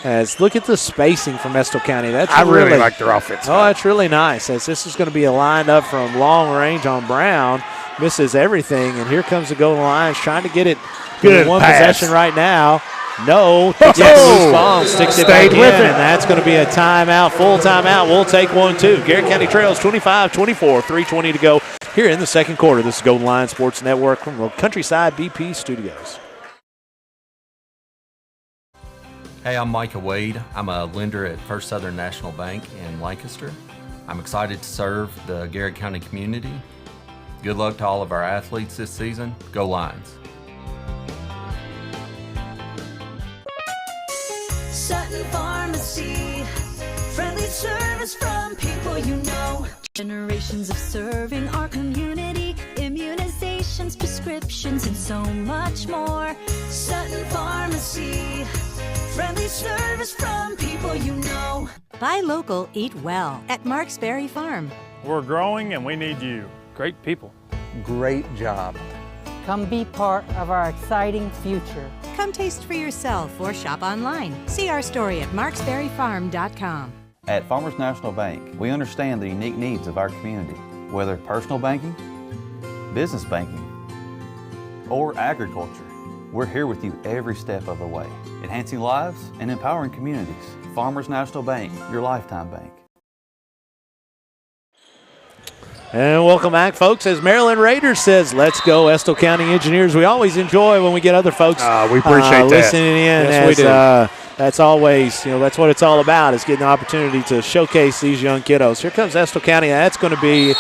As look at the spacing from Estill County. I really like their offense. Oh, that's really nice. As this is going to be a line up from long range on Brown. Misses everything, and here comes the Golden Lions trying to get it. Good one pass. possession right now. No, gets loose ball, sticks it back in, and that's going to be a timeout, full timeout. We'll take one, too. Garrett County trails 25-24, 3:20 to go here in the second quarter. This is Golden Lions Sports Network from the Countryside BP Studios. Hey, I'm Micah Wade. I'm a lender at First Southern National Bank in Lancaster. I'm excited to serve the Garrett County community. Good luck to all of our athletes this season. Go Lions. Sutton Pharmacy, friendly service from people you know. Generations of serving our community, immunizations, prescriptions, and so much more. Sutton Pharmacy, friendly service from people you know. Buy local, eat well at Marksberry Farm. We're growing and we need you. Great people. Great job. Come be part of our exciting future. Come taste for yourself or shop online. See our story at marksberryfarm.com. At Farmers National Bank, we understand the unique needs of our community, whether personal banking, business banking, or agriculture. We're here with you every step of the way, enhancing lives and empowering communities. Farmers National Bank, your lifetime bank. And welcome back, folks. As Maryland Raiders says, let's go, Estill County Engineers. We always enjoy when we get other folks we appreciate that. listening in. Yes, we do. That's always, that's what it's all about, is getting the opportunity to showcase these young kiddos. Here comes Estill County. That's going to be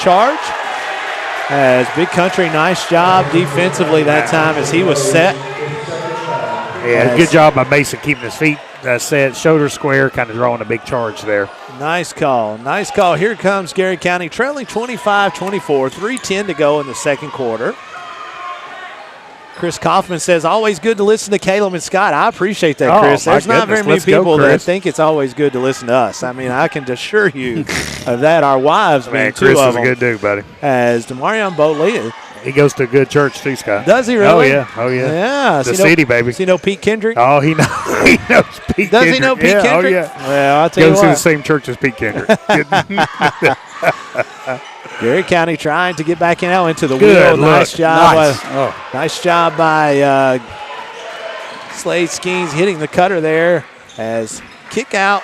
charge. As Big Country, nice job defensively that time as he was set. Yeah, good job by Mason keeping his feet set, shoulder square, kind of drawing a big charge there. Nice call. Nice call. Here comes Garrett County trailing 25-24, 3:10 to go in the second quarter. Chris Kaufman says, always good to listen to Caleb and Scott. I appreciate that, Chris. There's not very many people that think it's always good to listen to us. I mean, I can assure you of that. Our wives, being two Chris of is them. a good dude, buddy. As Demarion Boatley. He goes to a good church too, Scott. Does he really? Oh, yeah. Oh, yeah. Yeah. The city, baby. Does he know Pete Kendrick? Oh, he knows Pete Kendrick. Does he know Pete Kendrick? Oh, yeah. Well, I'll tell you what. Goes what. to the same church as Pete Kendrick. Garrett County trying to get back now into the Good wheel. Nice job. Nice. Nice job by Slade Skeens hitting the cutter there as kick out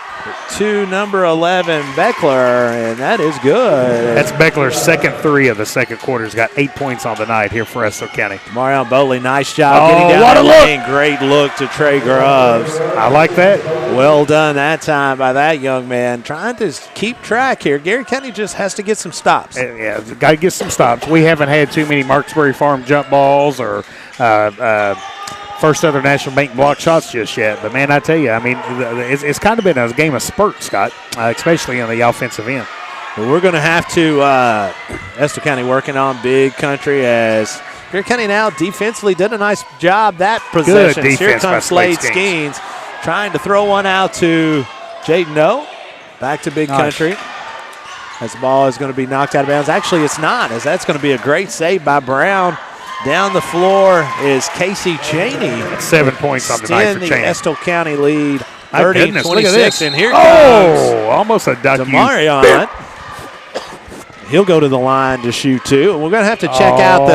to number 11, Beckler, and that is good. That's Beckler's second three of the second quarter. He's got 8 points on the night here for Estill County. Marion Bowley, nice job getting down what a the look. lane. Great look to Trey Grubbs. I like that. Well done that time by that young man. Trying to keep track here. Garrett County just has to get some stops. Yeah, got to get some stops. We haven't had too many Marksbury Farm jump balls or First Southern National Bank block shots just yet. But, man, I tell you, I mean, it's kind of been a game of spurts, Scott, especially on the offensive end. Well, we're going to have to Estill County working on Big Country as Garrett County now defensively did a nice job that possession. Good defense Here by comes Slade Slade Skeens trying to throw one out to Jaden O. Back to Big Country. As the ball is going to be knocked out of bounds. Actually, it's not, as that's going to be a great save by Brown. Down the floor is Casey Cheney. 7 points on the night for the Cheney. Estill County lead, My goodness, look at 30-26. this. And here comes almost a duck. Demarion. He'll go to the line to shoot two. And we're going to have to check out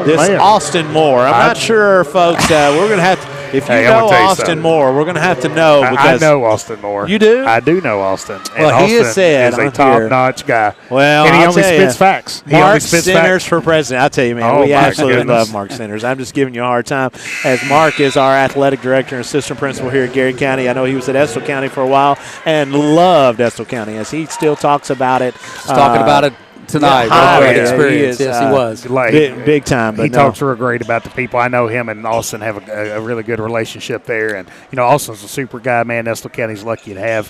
this Austin Moore. I'm not sure, folks. We're going to have to. If you know Austin Moore, we're going to have to know. Because I know Austin Moore. You do? I do know Austin. Well, and he Austin has said is a top-notch guy. Well, and he I'll only tell spits you, facts. He Mark only spits Centers facts. for president. I tell you, man, we absolutely love Mark Centers. I'm just giving you a hard time. As Mark is our athletic director and assistant principal here at Garrett County. I know he was at Estill County for a while and loved Estill County, as he still talks about it. He's talking about it tonight. Great experience. Yes, he was. Big time. But he talks real great about the people. I know him and Austin have a really good relationship there. And, Austin's a super guy, man. Estill County's lucky to have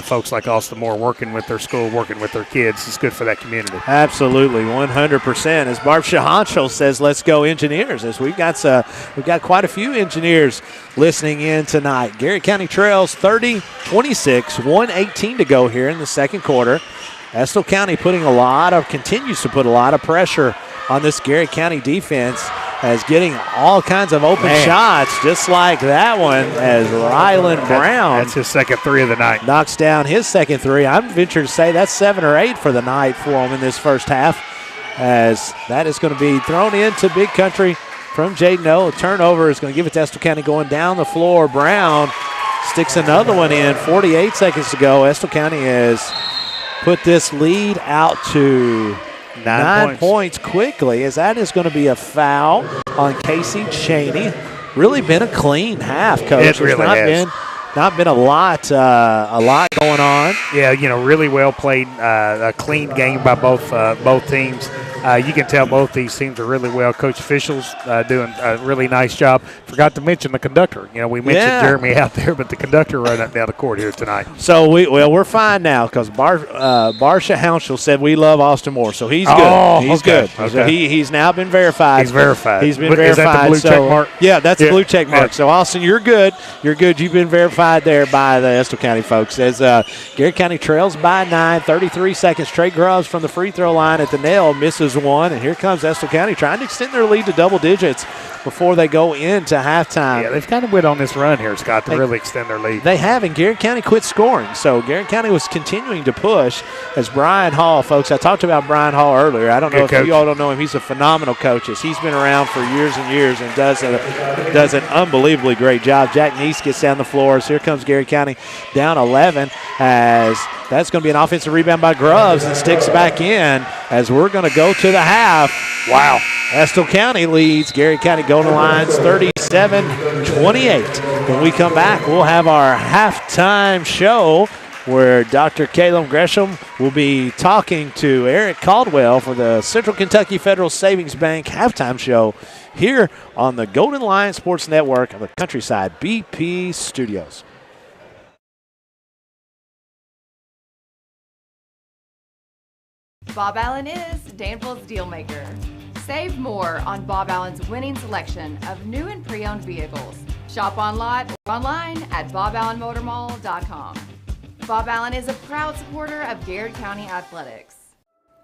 folks like Austin Moore working with their school, working with their kids. It's good for that community. Absolutely, 100%. As Barb Shahancho says, let's go Engineers. As we've got quite a few Engineers listening in tonight. Garrett County trails 30-26, 1:18 to go here in the second quarter. Estill County continues to put a lot of pressure on this Garrett County defense, as getting all kinds of open shots, just like that one, as Rylan Brown. That's his second three of the night. Knocks down his second three. I'm ventured to say that's 7 or 8 for the night for him in this first half, as that is going to be thrown into Big Country from Jaden O. A turnover is going to give it to Estill County going down the floor. Brown sticks another one in. 48 seconds to go. Estill County has put this lead out to 9 points quickly, as that is going to be a foul on Casey Cheney. Really been a clean half, Coach. It really has. Not been a lot going on. Yeah, really well played. A clean game by both teams. You can tell both these teams are really well coached. Officials doing a really nice job. Forgot to mention the conductor. We mentioned Jeremy out there, but the conductor running up down the court here tonight. So we're fine now, because Barsha Hounshell said we love Austin Moore, so he's good. Oh, he's good. Okay. So he's now been verified. He's verified. He's been Is verified. that the blue check mark? Yeah, that's the blue check mark. So Austin, you're good. You're good. You've been verified there by the Estill County folks. As Garrett County trails by 9, 33 seconds. Trey Grubbs from the free throw line at the nail misses scores one, and here comes Estill County trying to extend their lead to double digits before they go into halftime. Yeah, they've kind of went on this run here, Scott, to really extend their lead. They have, and Garrett County quit scoring. So Garrett County was continuing to push as Brian Hall, folks, I talked about Brian Hall earlier. I don't know if you all don't know him. He's a phenomenal coach. He's been around for years and years and does an unbelievably great job. Jack Neese gets down the floor. So here comes Garrett County down 11 as that's going to be an offensive rebound by Grubbs and sticks back in as we're going to go to the half. Wow. Estill County leads Garrett County Golden Lions 37-28. When we come back, we'll have our halftime show where Dr. Caleb Gresham will be talking to Eric Caldwell for the Central Kentucky Federal Savings Bank halftime show here on the Golden Lion Sports Network of the Countryside BP Studios. Bob Allen is Danville's deal maker. Save more on Bob Allen's winning selection of new and pre-owned vehicles. Shop online at boballenmotormall.com. Bob Allen is a proud supporter of Garrard County Athletics.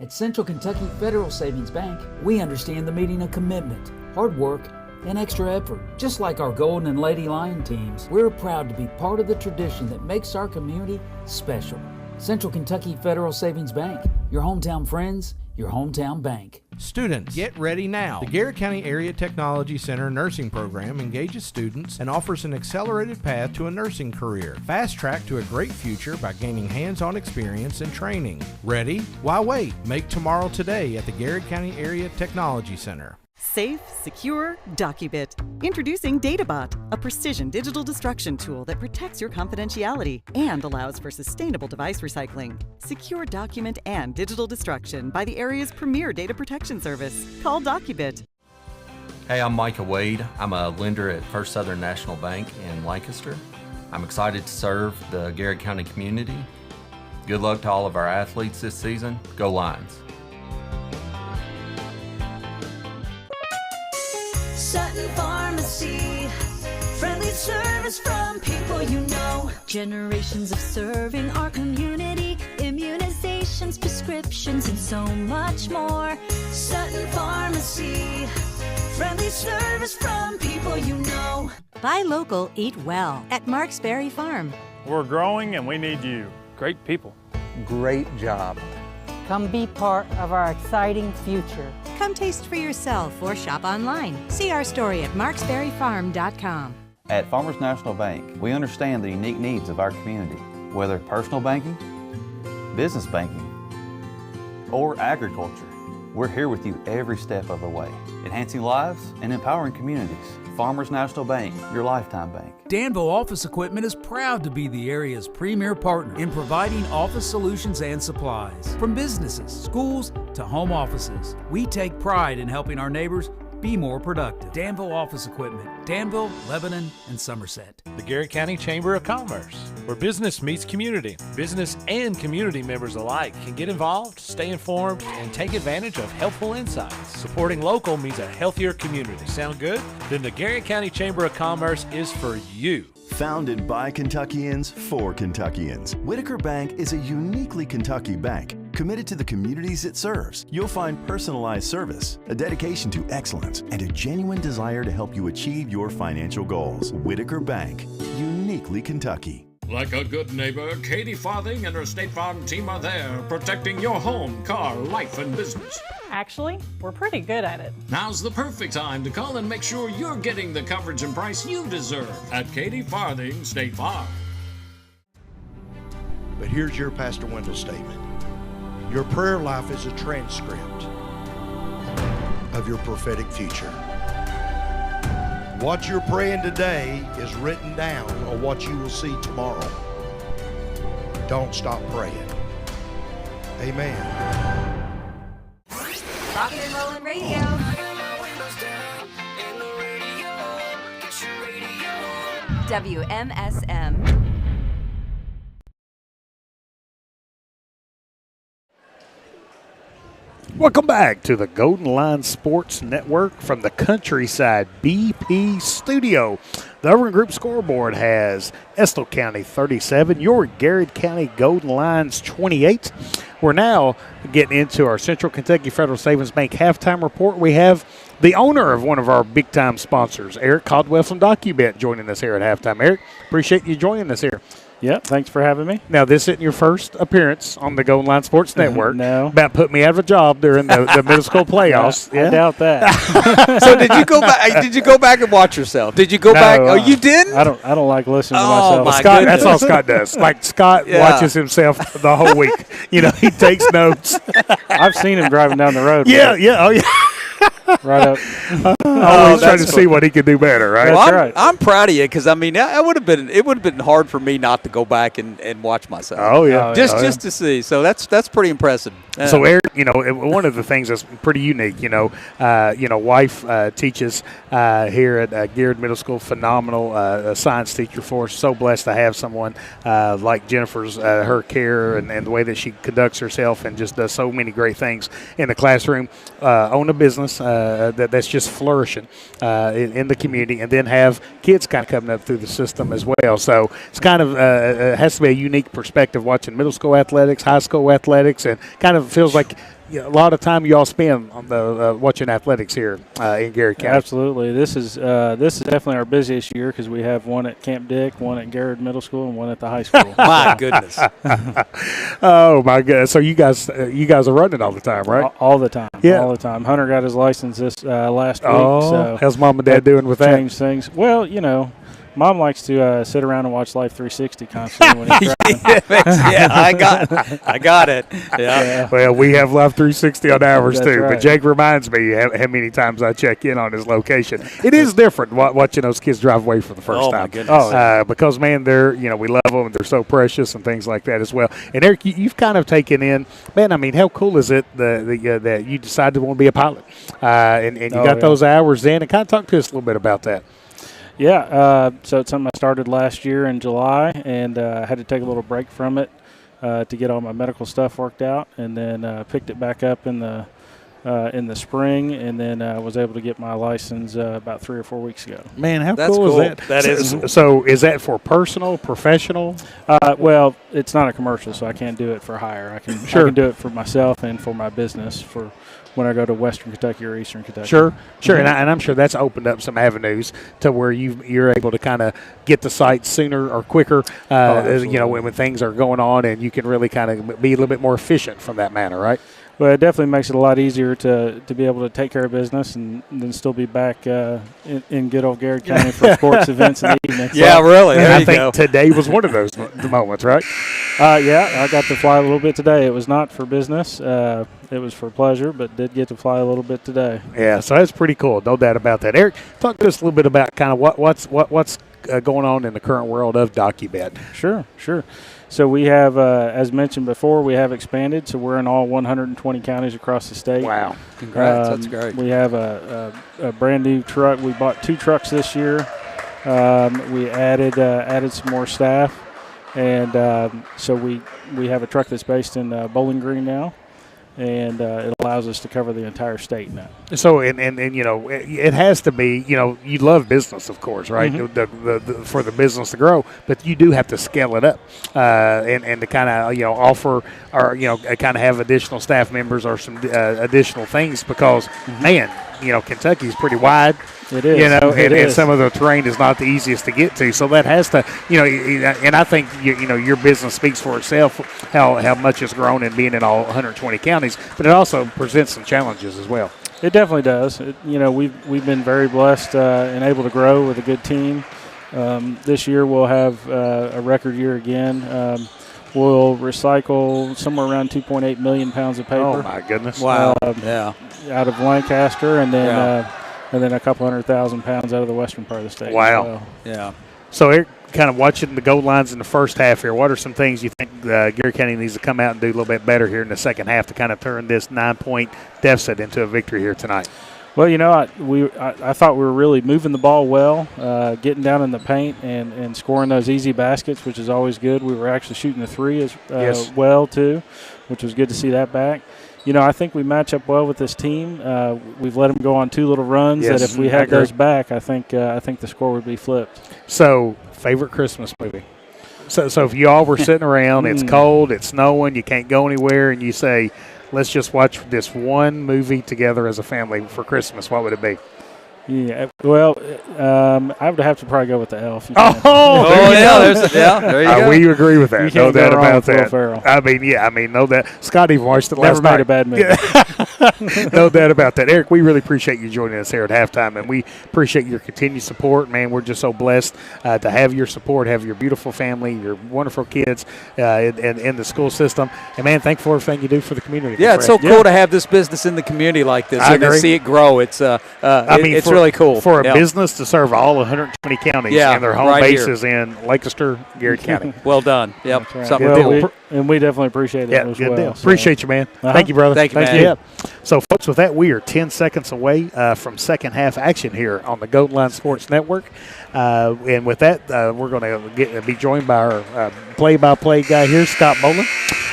At Central Kentucky Federal Savings Bank, we understand the meaning of commitment, hard work, and extra effort. Just like our Golden and Lady Lion teams, we're proud to be part of the tradition that makes our community special. Central Kentucky Federal Savings Bank, your hometown friends, your hometown bank. Students, get ready now. The Garrett County Area Technology Center nursing program engages students and offers an accelerated path to a nursing career. Fast track to a great future by gaining hands-on experience and training. Ready? Why wait? Make tomorrow today at the Garrett County Area Technology Center. Safe, secure, DocuBit. Introducing DataBot, a precision digital destruction tool that protects your confidentiality and allows for sustainable device recycling. Secure document and digital destruction by the area's premier data protection service. Call DocuBit. Hey, I'm Micah Wade. I'm a lender at First Southern National Bank in Lancaster. I'm excited to serve the Garrett County community. Good luck to all of our athletes this season. Go Lions. Sutton Pharmacy, friendly service from people you know. Generations of serving our community, immunizations, prescriptions, and so much more. Sutton Pharmacy, friendly service from people you know. Buy local, eat well at Marksberry Farm. We're growing and we need you. Great people. Great job. Come be part of our exciting future. Come taste for yourself or shop online. See our story at marksberryfarm.com. At Farmers National Bank, we understand the unique needs of our community, whether personal banking, business banking, or agriculture. We're here with you every step of the way, enhancing lives and empowering communities. Farmers National Bank, your lifetime bank. Danville Office Equipment is proud to be the area's premier partner in providing office solutions and supplies. From businesses, schools, to home offices, we take pride in helping our neighbors be more productive. Danville Office Equipment, Danville, Lebanon, and Somerset. The Garrett County Chamber of Commerce, where business meets community. Business and community members alike can get involved, stay informed, and take advantage of helpful insights. Supporting local means a healthier community. Sound good? Then the Garrett County Chamber of Commerce is for you. Founded by Kentuckians for Kentuckians, Whitaker Bank is a uniquely Kentucky bank committed to the communities it serves. You'll find personalized service, a dedication to excellence, and a genuine desire to help you achieve your financial goals. Whitaker Bank, uniquely Kentucky. Like a good neighbor, Katie Farthing and her State Farm team are there, protecting your home, car, life, and business. Actually, we're pretty good at it. Now's the perfect time to call and make sure you're getting the coverage and price you deserve at Katie Farthing State Farm. But here's your Pastor Wendell statement. Your prayer life is a transcript of your prophetic future. What you're praying today is written down on what you will see tomorrow. Don't stop praying. Amen. Rockin' and Rollin' Radio. WMSM. Welcome back to the Golden Line Sports Network from the Countryside BP studio. The Urban Group scoreboard has Estill County 37, your Garrard County Golden Lions 28. We're now getting into our Central Kentucky Federal Savings Bank halftime report. We have the owner of one of our big-time sponsors, Eric Caldwell from DocuBet, joining us here at halftime. Eric, appreciate you joining us here. Yep, thanks for having me. Now, this isn't your first appearance on the Golden Line Sports Network. No. About put me out of a job during the middle school playoffs. I doubt that. So did you go back? Did you go back and watch yourself? Did you go back? Oh, you didn't? I don't like listening to Oh, myself. my Scott, goodness. that's all Scott does. Like, Scott watches himself the whole week. You know, he takes notes. I've seen him driving down the road. Yeah, oh, yeah. Right up. Always trying to see what he can do better, right? Well, I'm proud of you because I mean, it would have been hard for me not to go back and watch myself. Oh yeah, just to see. So that's pretty impressive. So Eric, you know, one of the things that's pretty unique, wife teaches here at Garrard Middle School, phenomenal science teacher for us. So blessed to have someone like Jennifer's, her care and the way that she conducts herself and just does so many great things in the classroom. Own a business that's just flourishing in the community, and then have kids kind of coming up through the system as well. So it's kind of has to be a unique perspective watching middle school athletics, high school athletics, and kind of feels like a lot of time you all spend on the watching athletics here in Garrard County. Absolutely. This is definitely our busiest year because we have one at Camp Dick, one at Garrard Middle School, and one at the high school. My goodness. Oh my goodness. So you guys are running all the time, right? All the time. Yeah. All the time. Hunter got his license this last week. Oh, So how's mom and dad doing with that? Change things. Well, Mom likes to sit around and watch Life 360 constantly when he's driving. Yeah, I got it. Yeah. Well, we have Live 360 on ours That's too, right. but Jake reminds me how many times I check in on his location. It is different watching those kids drive away for the first Oh, time. my goodness. Because man, they're we love them and they're so precious and things like that as well. And Eric, you've kind of taken in, man. I mean, how cool is it that you decided to want to be a pilot, and you got those hours in, and kind of talk to us a little bit about that. Yeah, so it's something I started last year in July, and I had to take a little break from it to get all my medical stuff worked out, and then picked it back up in the spring, and then was able to get my license about 3 or 4 weeks ago. Man, how That's cool cool. is that? That is. So is that for personal, professional? Well, it's not a commercial, so I can't do it for hire. I can do it for myself and for my business for when I go to Western Kentucky or Eastern Kentucky. Sure. And I'm sure that's opened up some avenues to where you're able to kind of get the sites sooner or quicker, when things are going on, and you can really kind of be a little bit more efficient from that manner, right? Well, it definitely makes it a lot easier to be able to take care of business and then still be back in good old Garrard County for sports events in the evening. Yeah, really. There I you think go. today was one of those moments, right? Yeah, I got to fly a little bit today. It was not for business. It was for pleasure, but did get to fly a little bit today. Yeah, so that's pretty cool. No doubt about that. Eric, talk to us a little bit about kind of what's going on in the current world of DocuBet. Sure. So we have, as mentioned before, we have expanded. So we're in all 120 counties across the state. Wow. Congrats. That's great. We have a brand new truck. We bought 2 trucks this year. We added some more staff. And so we have a truck that's based in Bowling Green now. And it allows us to cover the entire state now. So, and it has to be, you love business, of course, right? Mm-hmm. For the business to grow, but you do have to scale it up and to kind of, offer or, kind of have additional staff members or some additional things because, man, Kentucky is pretty wide. It is. And some of the terrain is not the easiest to get to. So that has to, and I think, your business speaks for itself, how much it's grown and being in all 120 counties, but it also presents some challenges as well. It definitely does. We've been very blessed and able to grow with a good team. This year we'll have a record year again. We'll recycle somewhere around 2.8 million pounds of paper. Oh, my goodness. Wow. Out of Lancaster, and then a couple 100,000 pounds out of the western part of the state. Wow. Yeah. So, Eric, kind of watching the goal lines in the first half here, what are some things you think Garrard County needs to come out and do a little bit better here in the second half to kind of turn this 9-point deficit into a victory here tonight? Well, I thought we were really moving the ball well, getting down in the paint and scoring those easy baskets, which is always good. We were actually shooting the 3 as well, too, which was good to see that back. I think we match up well with this team. We've let them go on 2 little runs that if we had those back, I think the score would be flipped. So, favorite Christmas movie? So if you all were sitting around, it's cold, it's snowing, you can't go anywhere, and you say, let's just watch this one movie together as a family for Christmas, what would it be? Yeah, well, I would have to probably go with the Elf. There you go. We agree with that. No doubt about that. No doubt. Scott even watched it last night. Never made a bad movie. No doubt about that. Eric, we really appreciate you joining us here at halftime, and we appreciate your continued support. Man, we're just so blessed to have your support, have your beautiful family, your wonderful kids in the school system. And, man, thank you for everything you do for the community. Yeah, it's so cool to have this business in the community like this and to see it grow. It's it's really cool. For a business to serve all 120 counties and their home bases in Lancaster, Garrett County. Well done. Yep. Right. We definitely appreciate it as good well. Deal. Appreciate you, man. Thank you, brother. Thank you, man. So, folks, with that, we are 10 seconds away from second half action here on the Golden Line Sports Network. And with that, we're going to be joined by our play-by-play guy here, Scott Boland.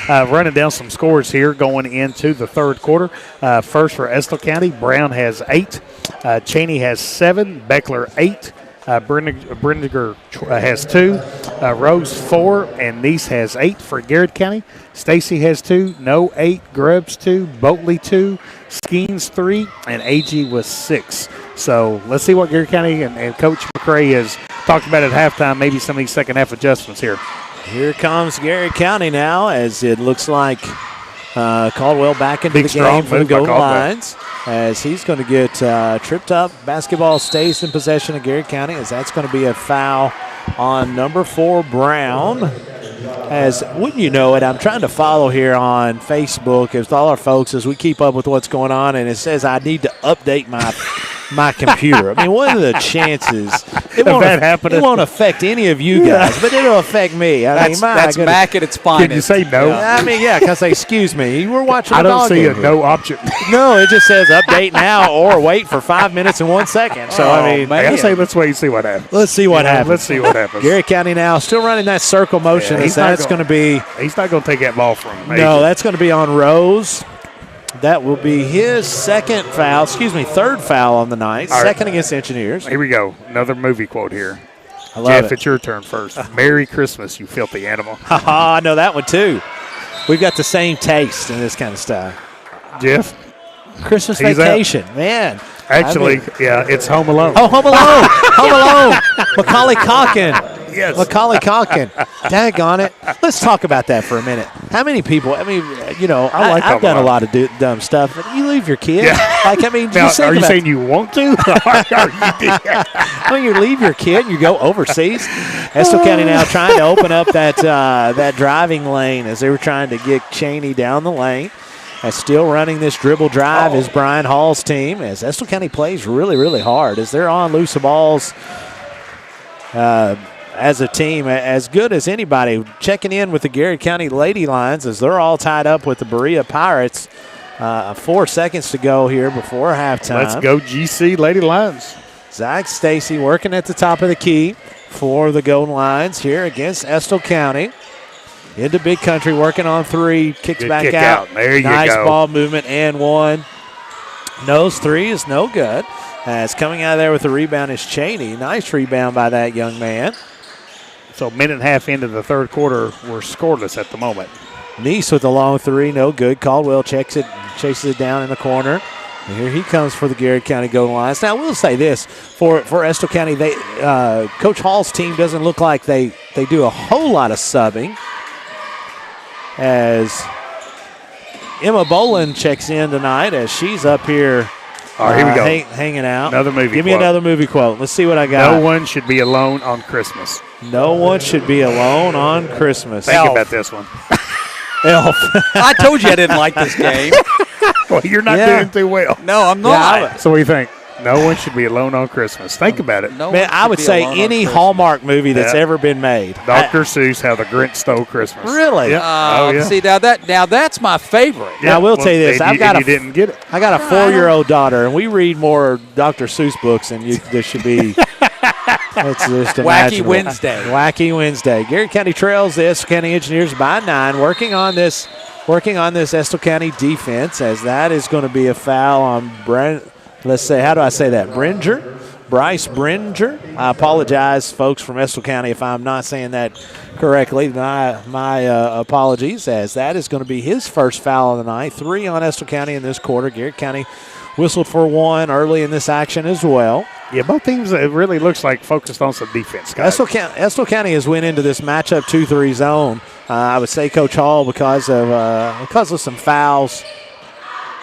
Running down some scores here going into the third quarter. First for Estill County, Brown has 8. Cheney has 7. Beckler 8. Brendiger has 2. Rose 4. And Nice has 8 for Garrett County. Stacy has 2. No 8. Grubbs 2. Boatley 2. Skeens 3. And AG was 6. So let's see what Garrett County and Coach McCray has talked about at halftime, maybe some of these second half adjustments here. Here comes Garrett County now, as it looks like Caldwell back into the game for the Golden Lions, as he's going to get tripped up. Basketball stays in possession of Garrett County, as that's going to be a foul on number 4, Brown. As wouldn't you know it, I'm trying to follow here on Facebook with all our folks as we keep up with what's going on, and it says I need to update my computer. I mean, what are the chances? It won't affect any of you guys, but it'll affect me. That's back at its finest. Can you say no? I mean, yeah, can I say, excuse me, we're watching I a don't dog see game a here. no option. No, it just says update now or wait for 5 minutes and 1 second. So, I mean, I say let's wait and see what happens. Let's see what happens. Let's see what happens. Garrett County now still running that circle motion. Yeah, That's going to be. He's not going to take that ball from him. No, that's going to be on Rose. That will be his third foul on the night. All right. Second against Engineers. Here we go. Another movie quote here. I love Jeff, it. it's your turn first. Merry Christmas, you filthy animal. I know that one too. We've got the same taste in this kind of stuff. Jeff? Christmas He's vacation, out. man. Actually, it's Home Alone. Oh, Home Alone. Home Alone. Macaulay Culkin. Yes. Macaulay Culkin. Daggone it. Let's talk about that for a minute. How many people, I've done a lot of dumb stuff, but you leave your kid. Yeah. Now, are you saying you want to? I mean, you leave your kid and you go overseas. Estill County now trying to open up that driving lane as they were trying to get Cheney down the lane. Still running this dribble drive is Brian Hall's team, as Estill County plays really, really hard as they're on loose balls as a team, as good as anybody. Checking in with the Garrett County Lady Lions as they're all tied up with the Berea Pirates. 4 seconds to go here before halftime. Let's go GC Lady Lions. Zach Stacy working at the top of the key for the Golden Lions here against Estill County. Into Big Country, working on 3, kicks Good back kick out. There you nice go. Ball movement and 1. Nose 3 is no good. As coming out of there with the rebound is Cheney. Nice rebound by that young man. So, minute and a half into the third quarter, we're scoreless at the moment. Nice with the long 3, no good. Caldwell checks it, chases it down in the corner. And here he comes for the Garrett County Golden Lions. Now, we'll say this, for Estill County, Coach Hall's team doesn't look like they do a whole lot of subbing. As Emma Boland checks in tonight as she's up here. All right, here we go. Hanging out. Another movie Give quote. me another movie quote. Let's see what I got. No one should be alone on Christmas. No one should be alone on Christmas. Think about this one. Elf. I told you I didn't like this game. Well, you're not doing too well. No, I'm not. So what do you think? No one should be alone on Christmas. Think about it. Man, I would say any Hallmark movie that's ever been made. Dr. Seuss, How the Grinch Stole Christmas. Really? Yeah. See, now that's my favorite. Now, I will tell you this. You didn't get it. I got a 4-year-old daughter, and we read more Dr. Seuss books than there should be. It's just Wacky Wednesday. Wacky Wednesday. Garrett County trails the Estill County Engineers by 9, working on this working on this Estill County defense, as that is going to be a foul on let's say, how do I say that? Bryce Bringer. I apologize, folks from Estill County, if I'm not saying that correctly. My apologies, as that is going to be his first foul of the night. 3 on Estill County in this quarter. Garrett County whistled for 1 early in this action as well. Yeah, both teams, it really looks like focused on some defense, guys. Estill County has went into this matchup 2-3 zone. I would say Coach Hall because of some fouls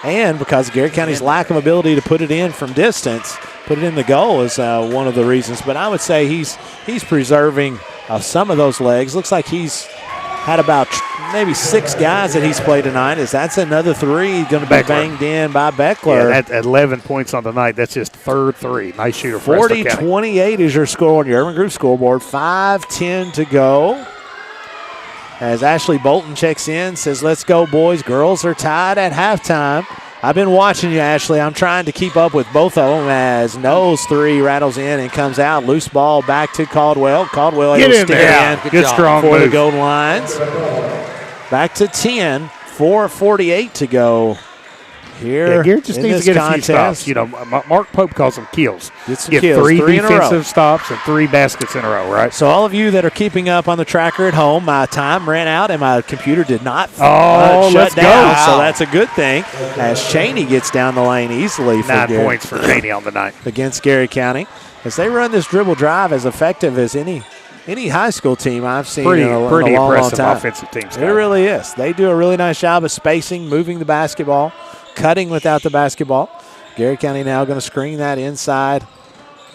and because of Garrett County's lack of ability to put it in from distance. Put it in the goal is one of the reasons. But I would say he's preserving some of those legs. Looks like he's had about maybe 6 guys that he's played tonight. That's another 3 going to be banged in by Beckler. Yeah, at 11 points on the night. That's just third 3. Nice shooter for Estill County. 40-28 is your score on your Urban Group scoreboard. 5:10 to go. As Ashley Bolton checks in, says, let's go, boys. Girls are tied at halftime. I've been watching you, Ashley. I'm trying to keep up with both of them as No's 3 rattles in and comes out. Loose ball back to Caldwell. Caldwell able to stick in. Good strong for move. the Golden Lions. Back to 10. 4:48 to go here. Yeah, Garrett just in needs this to get contest. a few stops. Mark Pope calls them kills. Get some Get kills. 3 in a row. defensive stops and 3 baskets in a row, right? So all of you that are keeping up on the tracker at home, my time ran out and my computer did not let's shut go. down. Wow. So that's a good thing as Cheney gets down the lane easily. For 9 Garrett, points for Cheney on the night. against Garrett County. As they run this dribble drive as effective as any high school team I've seen Pretty in a long, impressive long time. offensive teams. It really is. They do a really nice job of spacing, moving the basketball, cutting without the basketball. Garrett County now going to screen that inside,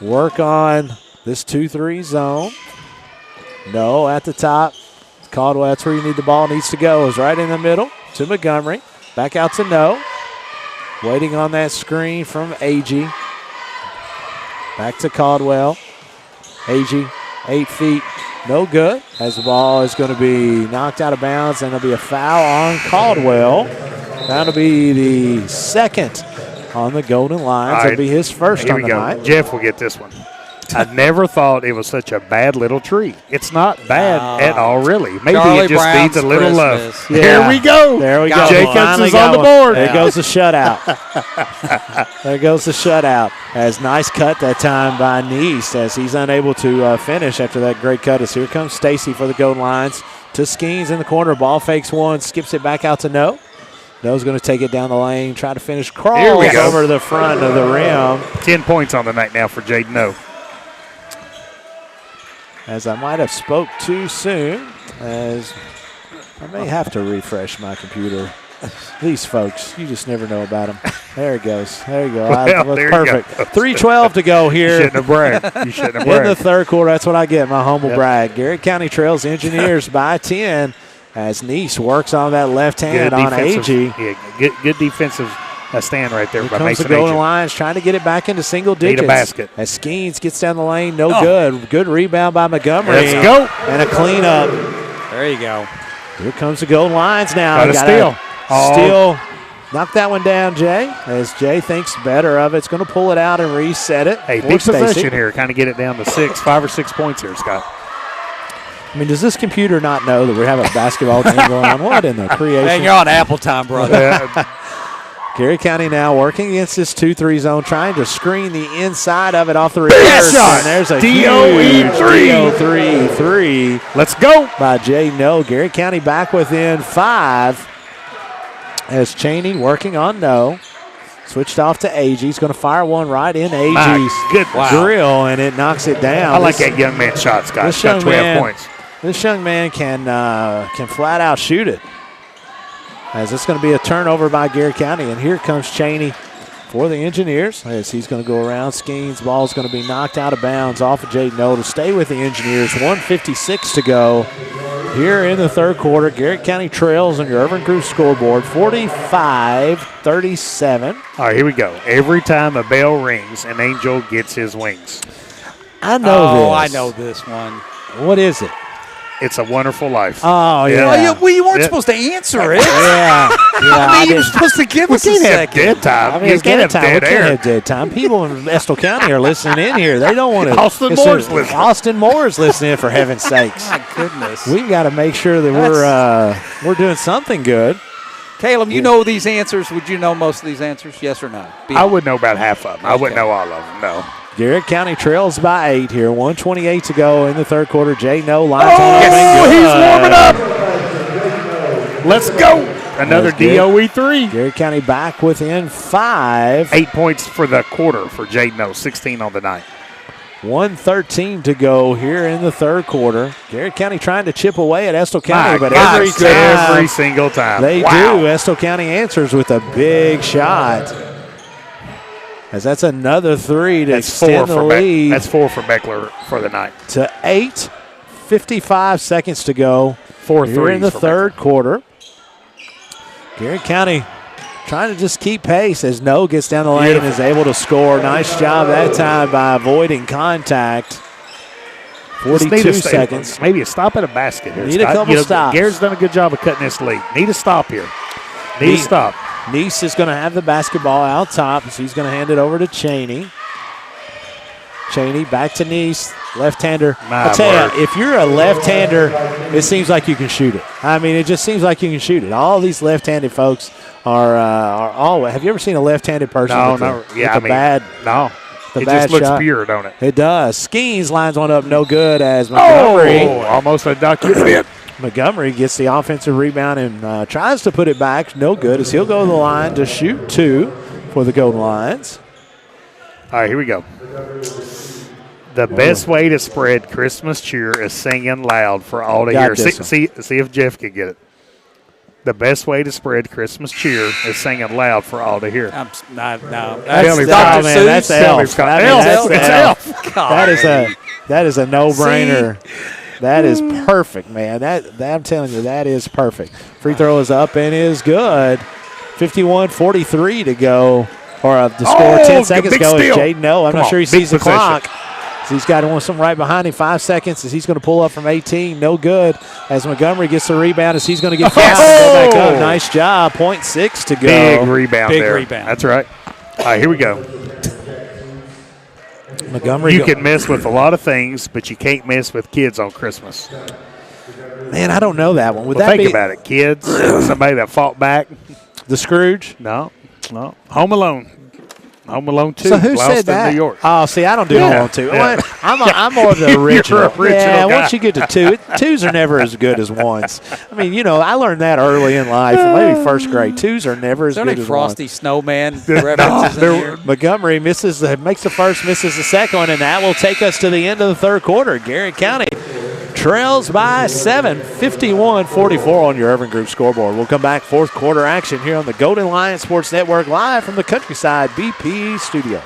work on this 2-3 zone. No, at the top. Caldwell, that's where you need the ball, needs to go. Is right in the middle to Montgomery. Back out to No. Waiting on that screen from AG. Back to Caldwell. AG, 8 feet, no good. As the ball is going to be knocked out of bounds, and there'll be a foul on Caldwell. That'll be the second on the Golden Lions. It'll be his first on the night. Jeff will get this one. I never thought it was such a bad little tree. It's not bad at all, really. Maybe Charlie it just Brown's needs a little love. Christmas. Yeah. There we go. There we go. Jacobs Finally is on the got board. There goes the shutout. There goes the shutout. As nice cut that time by Neese as he's unable to finish after that great cut. As here comes Stacy for the Golden Lions to Skeens in the corner. Ball fakes one, skips it back out to No. No's going to take it down the lane, try to finish. Crawls over the front of the rim. 10 points on the night now for Jaden No. As I might have spoke too soon, as I may have to refresh my computer. These folks, you just never know about them. There it goes. There you go. Well, there perfect. you go. 3:12 to go here. You shouldn't have bragged. You shouldn't have In the bragged. third quarter, that's what I get, my humble Yep. brag. Garrett County trails Engineers by 10 as Neese works on that left hand on AG. Yeah, good defensive stand right there Here by comes the Mason Golden AG. Lions trying to get it back into single digits. Need a basket. As Skeens gets down the lane, no good. Good rebound by Montgomery. Let's go. And a cleanup. There you go. Here comes the Golden Lions now. Got a steal. Steal. Knock that one down, Jay. As Jay thinks better of it. It's going to pull it out and reset it. Hey, for big Stacy. possession here. Kind of get it down to 5 or 6 points here, Scott. I mean, does this computer not know that we have a basketball game going on? What in the creation? Man, you're on Apple time, brother. Garrett County now working against this 2-3 zone, trying to screen the inside of it off the reverse. shot. And there's a DOE huge three. DOE three. Let's go. By Jay No. Garrett County back within 5 as Cheney working on No. Switched off to AG. He's going to fire one right in AG's grill, and it knocks it down. I like that young man's shot, Scott. He's got 12 points. This young man can flat out shoot it. As it's going to be a turnover by Garrett County. And here comes Cheney for the Engineers. As he's going to go around. Skeens' ball is going to be knocked out of bounds off of Jaden No to stay with the Engineers. 1:56 to go here in the third quarter. Garrett County trails on your Urban Group scoreboard 45-37. All right, here we go. Every time a bell rings, an angel gets his wings. I know this. I know this one. What is it? It's a Wonderful Life. Oh, yeah. Well, you weren't supposed to answer it. Yeah. I mean, you were supposed to give us a can't have second. dead time. I mean, You it's can't dead have time. dead We can't air. have dead time. People in Estill County are listening in here. They don't want to. Austin Moore's listening. Austin Moore's listening, for heaven's sakes. My goodness. We've got to make sure that we're doing something good. Caleb, you know these answers. Would you know most of these answers? Yes or no? I would know about half of them. I wouldn't know all of them, no. Garrett County trails by 8 here. 1:28 to go in the third quarter. Jay No lines on yes. He's warming up. Let's go. Another DOE 3. Garrett County back within 5. 8 points for the quarter for Jay No, 16 on the night. 1:13 to go here in the third quarter. Garrett County trying to chip away at Estill County, but every single time. They do. Estill County answers with a big shot. As that's another 3 to extend the lead. That's 4 for Beckler for the night. To 8, 55 seconds to go. 4 here in the third quarter. Garrett County trying to just keep pace as No gets down the lane and is able to score. Nice job that time by avoiding contact. 42 seconds. Maybe a stop at a basket here. Need a couple stops. Garrett's done a good job of cutting this lead. Need a stop here. Need a stop. Neese is going to have the basketball out top, so he's going to hand it over to Cheney. Cheney back to Neese, left-hander. I'll tell you, if you're a left-hander, it seems like you can shoot it. I mean, it just seems like you can shoot it. All these left-handed folks are all. Have you ever seen a left-handed person? No, with no. No. It just looks pure, don't it? It does. Skeens lines one up no good as Montgomery. Oh, almost a document. Montgomery gets the offensive rebound and tries to put it back. No good as he'll go to the line to shoot 2 for the Golden Lions. All right, here we go. The best way to spread Christmas cheer is singing loud for all to hear. See if Jeff can get it. The best way to spread Christmas cheer is singing loud for all to hear. No. That's Dr. Seuss. That's Elf. That is a no-brainer. That is perfect, man. That I'm telling you, that is perfect. Free throw is up and is good. 51-43 to go, or the score 10 seconds ago is Jaden No. I'm not sure he sees the clock. So he's got some right behind him. 5 seconds as he's going to pull up from 18. No good as Montgomery gets the rebound as he's going to get fouled. Go back up. Nice job. 0.6 to go. Big rebound there. That's right. All right, here we go. Montgomery. You can mess with a lot of things, but you can't mess with kids on Christmas. Man, I don't know that one. Would well, that think about it. Kids, somebody that fought back. The Scrooge? No. Home Alone. Home Alone 2. So who said that? New York. Oh, see, I don't do Home Alone 2. Yeah. I'm more of the original. You're original guy. Once you get to 2, 2s are never as good as 1s. I mean, I learned that early in life, maybe first grade. 2s are never as good as 1s. Frosty Snowman references in here. Montgomery makes the first, misses the second, and that will take us to the end of the third quarter. Garrett County trails by 7, 51-44 on your Urban Group scoreboard. We'll come back fourth quarter action here on the Golden Lion Sports Network live from the Countryside BP Studios.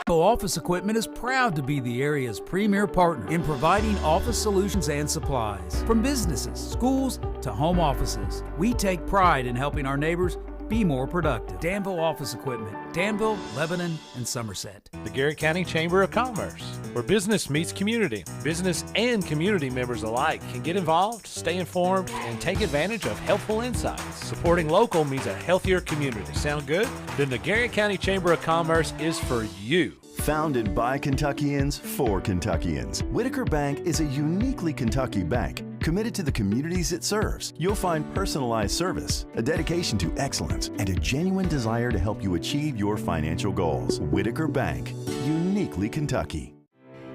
Office Equipment is proud to be the area's premier partner in providing office solutions and supplies. From businesses, schools, to home offices, we take pride in helping our neighbors be more productive. Danville Office Equipment, Danville, Lebanon, and Somerset. The Garrett County Chamber of Commerce, where business meets community. Business and community members alike can get involved, stay informed, and take advantage of helpful insights. Supporting local means a healthier community. Sound good? Then the Garrett County Chamber of Commerce is for you. Founded by Kentuckians for Kentuckians, Whitaker Bank is a uniquely Kentucky bank committed to the communities it serves. You'll find personalized service, a dedication to excellence, and a genuine desire to help you achieve your financial goals. Whitaker Bank, uniquely Kentucky.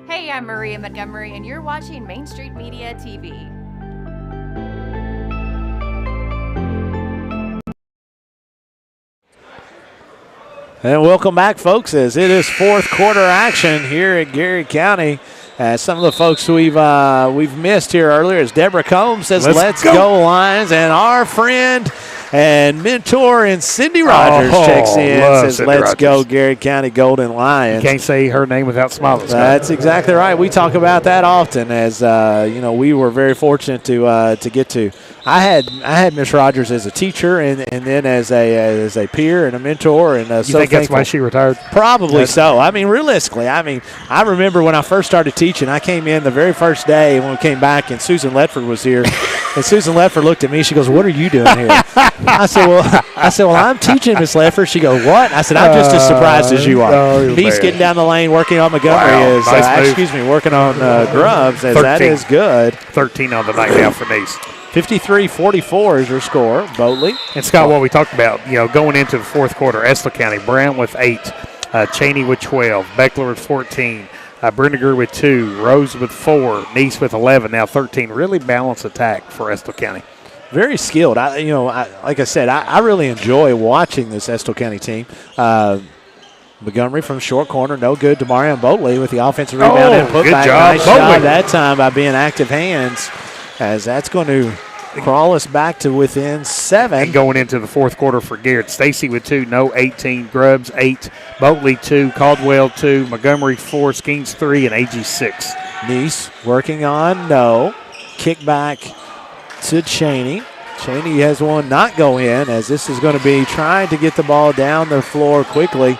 Hey, I'm Maria Montgomery, and you're watching Main Street Media TV. And welcome back, folks, as it is fourth quarter action here at Garrett County. Some of the folks we've missed here earlier, as Deborah Combs says, let's go Lions. And our friend and mentor and Cindy Rogers checks in, says, let's go Garrett County Golden Lions. You can't say her name without smiling. That's exactly right. We talk about that often, as we were very fortunate to get to. I had Miss Rogers as a teacher and then as a peer and a mentor, and you think that's why she retired? Probably so. I mean, realistically, I remember when I first started teaching, I came in the very first day when we came back, and Susan Ledford was here, and Susan Ledford looked at me. She goes, "What are you doing here?" I said, "Well, I'm teaching, Miss Ledford." She goes, "What?" I said, "I'm just as surprised as you are." He's getting down the lane, working on Montgomery. Wow, nice working on Grubbs. As 13. That is good. 13 on the night now for Nice. 53-44 is your score. Boatley. And Scott, what we talked about, going into the fourth quarter, Estill County, Brown with 8, Cheney with 12, Beckler with 14, Brendiger with 2, Rose with 4, Neese with 11, now 13. Really balanced attack for Estill County. Very skilled. Like I said, I really enjoy watching this Estill County team. Montgomery from short corner, no good. Demarion Boatley with the offensive rebound and putback. Good job, nice Boatley. job that time by being active hands, as that's going to crawl us back to within 7. And going into the fourth quarter for Garrett, Stacy with 2, no 18, Grubbs 8, Boatley 2, Caldwell 2, Montgomery 4, Skeens 3, and AG 6. Neese working on no. Kick back to Cheney. Cheney has one not go in, as this is going to be trying to get the ball down the floor quickly.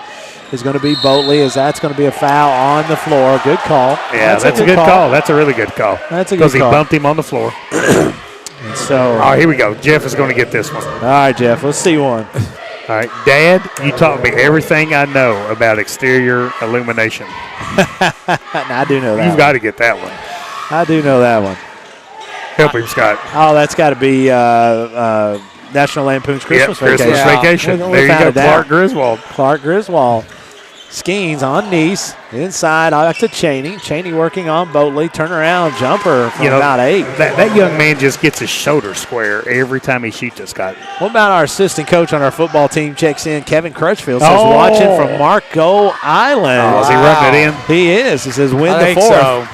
Is going to be Boatley, as that's going to be a foul on the floor. Good call. Yeah, that's a good call. That's a really good call. That's a good call. Because he bumped him on the floor. And so, here we go. Jeff is going to get this one. All right, Jeff, let's see one. All right, Dad, you taught me everything I know about exterior illumination. I do know that. You've got to get that one. I do know that one. Help him, Scott. Oh, that's got to be National Lampoon's Christmas Vacation. Christmas Vacation. There you go, Clark Griswold. Clark Griswold. Skeens on Neese. Inside, out to Cheney. Cheney working on Boatley. Turnaround jumper from about 8. That young man just gets his shoulder square every time he shoots it, Scott. What about our assistant coach on our football team checks in? Kevin Crutchfield says, watching from Marco Island. Is he running it in? He is. He says, win the 4th. So.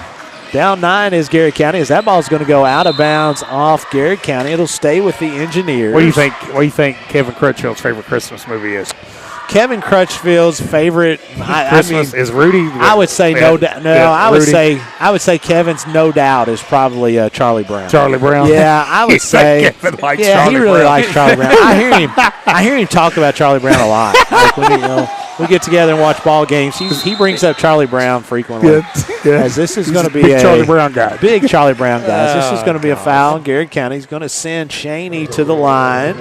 Down 9 is Garrett County, as that ball is going to go out of bounds off Garrett County. It'll stay with the Engineers. What do you think Kevin Crutchfield's favorite Christmas movie is? Kevin Crutchfield's favorite Christmas is Rudy. I would say I would say Kevin's no doubt is probably Charlie Brown. Charlie Brown. Yeah, I would say. Kevin likes yeah, Charlie he really Brown. likes Charlie Brown. I hear him talk about Charlie Brown a lot. Like when we get together and watch ball games, he brings up Charlie Brown frequently. Yeah. As this is going to be big Charlie Brown guy. Big Charlie Brown guys. This is going to be a foul. Garrett County's going to send Cheney to the line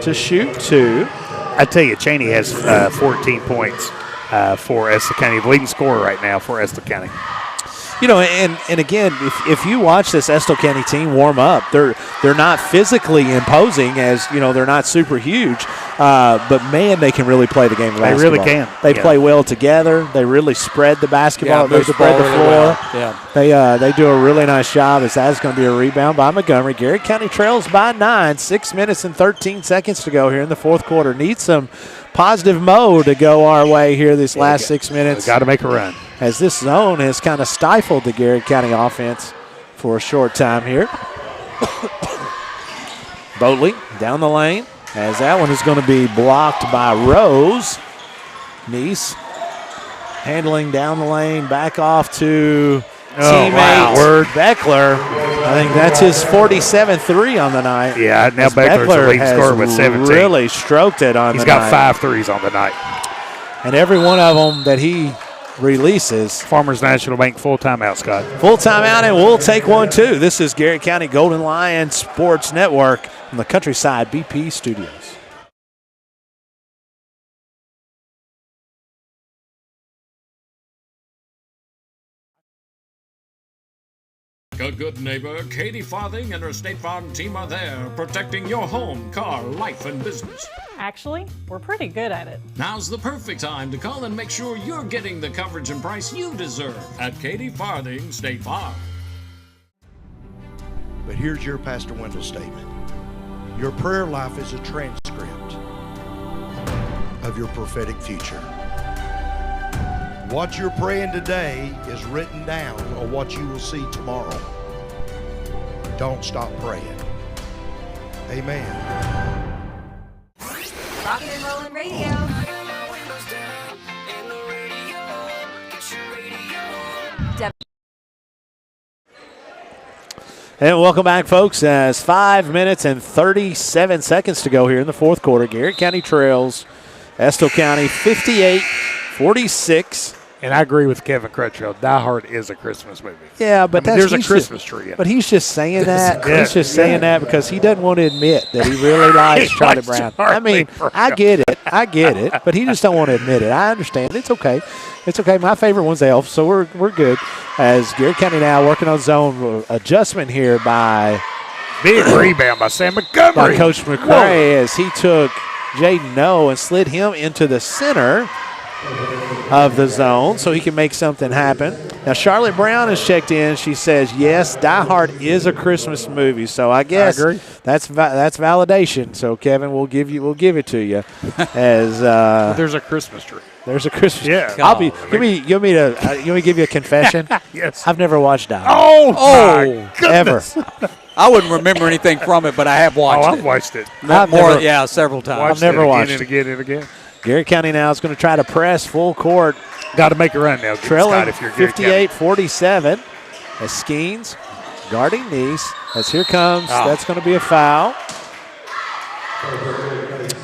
to shoot 2. I tell you, Cheney has 14 points for Estill County, the leading scorer right now for Estill County. And again, if you watch this Estill County team warm up, they're not physically imposing, as they're not super huge, but man, they can really play the game of basketball. They really can. They play well together. They really spread the basketball. They spread the floor. Yeah. They do a really nice job, as that's going to be a rebound by Montgomery. Garrett County trails by 9. 6 minutes and 13 seconds to go here in the fourth quarter. Need some positive mode to go our way here this last 6 minutes. Got to make a run. As this zone has kind of stifled the Garrett County offense for a short time here. Boatley down the lane, as that one is going to be blocked by Rose. Neese handling down the lane, back off to teammate Beckler. I think that's his 47-3 on the night. Yeah, now Beckler's the leading scorer with 17. Really stroked it on the night. He's got 5 threes on the night. And every one of them that he releases. Farmers National Bank full timeout, Scott. Full timeout, and we'll take one too. This is Garrett County Golden Lion Sports Network from the Countryside BP Studios. Good neighbor, Katie Farthing and her State Farm team are there, protecting your home, car, life, and business. Actually, we're pretty good at it. Now's the perfect time to call and make sure you're getting the coverage and price you deserve at Katie Farthing State Farm. But here's your Pastor Wendell statement. Your prayer life is a transcript of your prophetic future. What you're praying today is written down on what you will see tomorrow. Don't stop praying. Amen. Rockin' and Rollin' Radio. And welcome back, folks, as 5 minutes and 37 seconds to go here in the fourth quarter. Garrett County trails Estill County 58-46. And I agree with Kevin Crutchfield. Die Hard is a Christmas movie. Yeah, but there's a Christmas tree in it. But he's just saying that. He's just saying that because he doesn't want to admit that he really likes Charlie Brown. I mean, I get it, but he just don't want to admit it. I understand. It's okay. It's okay. My favorite one's Elf, so we're good. As Garrett County now working on zone adjustment here by Big rebound by Sam Montgomery. By Coach McCray as he took Jaden Noe and slid him into the center of the zone so he can make something happen. Now, Charlotte Brown has checked in. She says, yes, Die Hard is a Christmas movie. So I guess that's validation. So, Kevin, we'll give it to you. As there's a Christmas tree. There's a Christmas tree. Yeah. You want me to give you a confession? Yes. I've never watched Die Hard. Oh, my goodness. Ever. I wouldn't remember anything from it, but I have watched it. I've watched it. Several times. I've never watched it. Again and again. Garrett County now is going to try to press full court. Got to make a run now. Trailing Scott, if you're Garrett County. 58-47 as Skeens guarding Nice. As here comes, that's going to be a foul.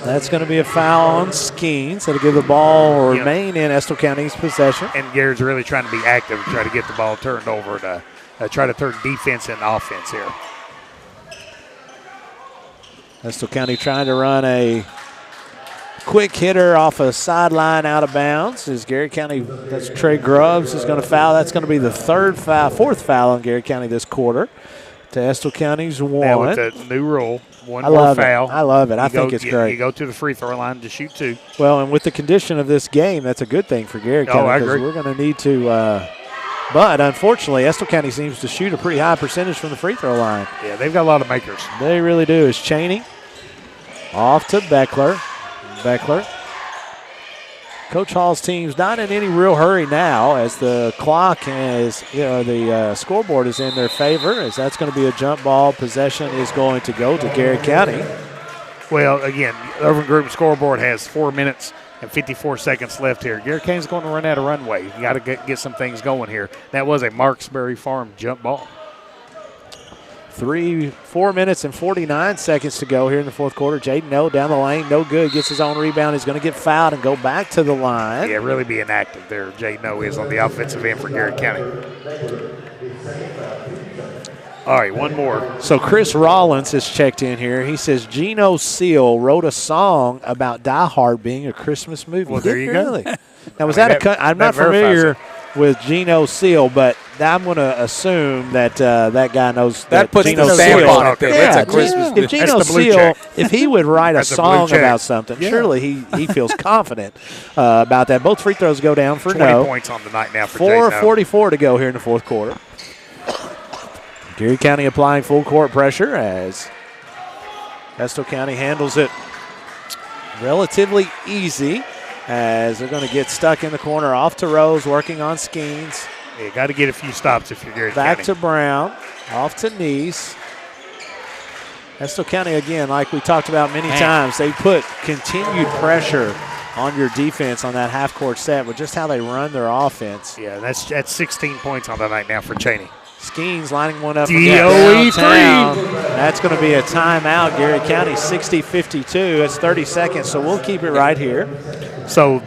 That's going to be a foul on Skeens. That'll give the ball or remain in Estill County's possession. And Garrett's really trying to be active and try to get the ball turned over to try to turn defense into offense here. Estill County trying to run a quick hitter off a sideline out of bounds. As Garrett County, that's Trey Grubbs is going to foul. That's going to be the fourth foul on Garrett County this quarter. To Estill County's one. Now with the new rule, one more love foul. I love it. I think it's great. You go to the free throw line to shoot 2. Well, and with the condition of this game, that's a good thing for Garrett County. I agree. We're going to need to but unfortunately, Estill County seems to shoot a pretty high percentage from the free throw line. Yeah, they've got a lot of makers. They really do. It's Cheney off to Beckler. Coach Hall's team's not in any real hurry now as the clock is, the scoreboard is in their favor as that's going to be a jump ball. Possession is going to go to Garrett County. Well, again, the Urban Group scoreboard has 4 minutes and 54 seconds left here. Garrett County's going to run out of runway. You got to get some things going here. That was a Marksbury Farm jump ball. 4 minutes and 49 seconds to go here in the fourth quarter. Jaden Noe down the lane, no good. Gets his own rebound. He's going to get fouled and go back to the line. Yeah, really being active there. Jaden Noe is on the offensive end for Garrett County. All right, one more. So Chris Rollins has checked in here. He says Geno Seal wrote a song about Die Hard being a Christmas movie. Well, there you go. Really? Now, was I'm not familiar with Geno Seal, but I'm going to assume that that guy knows that puts Geno the stamp on it. Yeah, That's a Christmas if Geno Seal, if he would write a song about something, surely he feels confident about that. Both free throws go down for 20 points on the night now for 4:44 to go here in the fourth quarter. Garrett County applying full court pressure as Estill County handles it relatively easy as they're going to get stuck in the corner off to Rose, working on Skeens. You got to get a few stops if you're Garrett Back County. to Brown, off to Nice. Estill County, again, like we talked about many times, they put continued pressure on your defense on that half-court set with just how they run their offense. Yeah, that's 16 points on the night now for Cheney. Skeens lining one up from DOE downtown. That's going to be a timeout. Garrett County 60-52. That's 30 seconds, so we'll keep it right here. So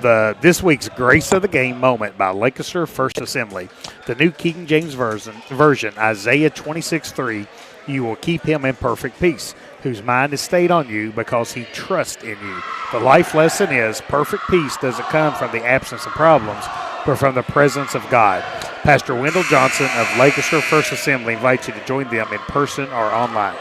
this week's Grace of the Game moment by Lancaster First Assembly. The New King James version Isaiah 26:3. You will keep him in perfect peace, whose mind is stayed on you because he trusts in you. The life lesson is perfect peace doesn't come from the absence of problems, but from the presence of God. Pastor Wendell Johnson of Lancaster First Assembly invites you to join them in person or online.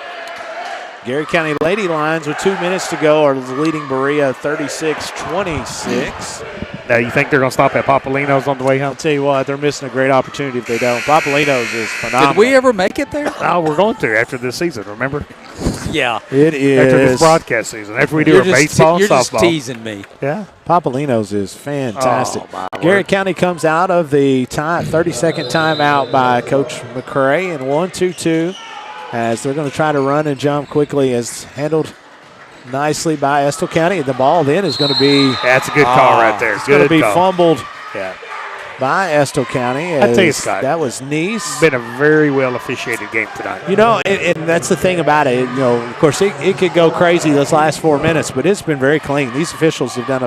Garrett County Lady Lions with 2 minutes to go are leading Berea 36-26. Now, you think they're going to stop at Papolino's on the way home? I'll tell you what, they're missing a great opportunity if they don't. Papolino's is phenomenal. Did we ever make it there? No, we're going to after this season, remember? Yeah. It is. After this broadcast season. After we do our baseball and softball. You're just teasing me. Yeah. Papolino's is fantastic. Oh, Garrett County comes out of the 30-second timeout by Coach McCray and 1-2-2 as they're going to try to run and jump quickly as handled nicely by Estill County. The ball then is going to be. That's a good call right there. It's going to be fumbled Yeah. by Estill County. I tell you, Scott, that was Nice. It's been a very well officiated game tonight. You know, and that's the thing about it. You know, of course, it could go crazy this last 4 minutes, but it's been very clean. These officials have done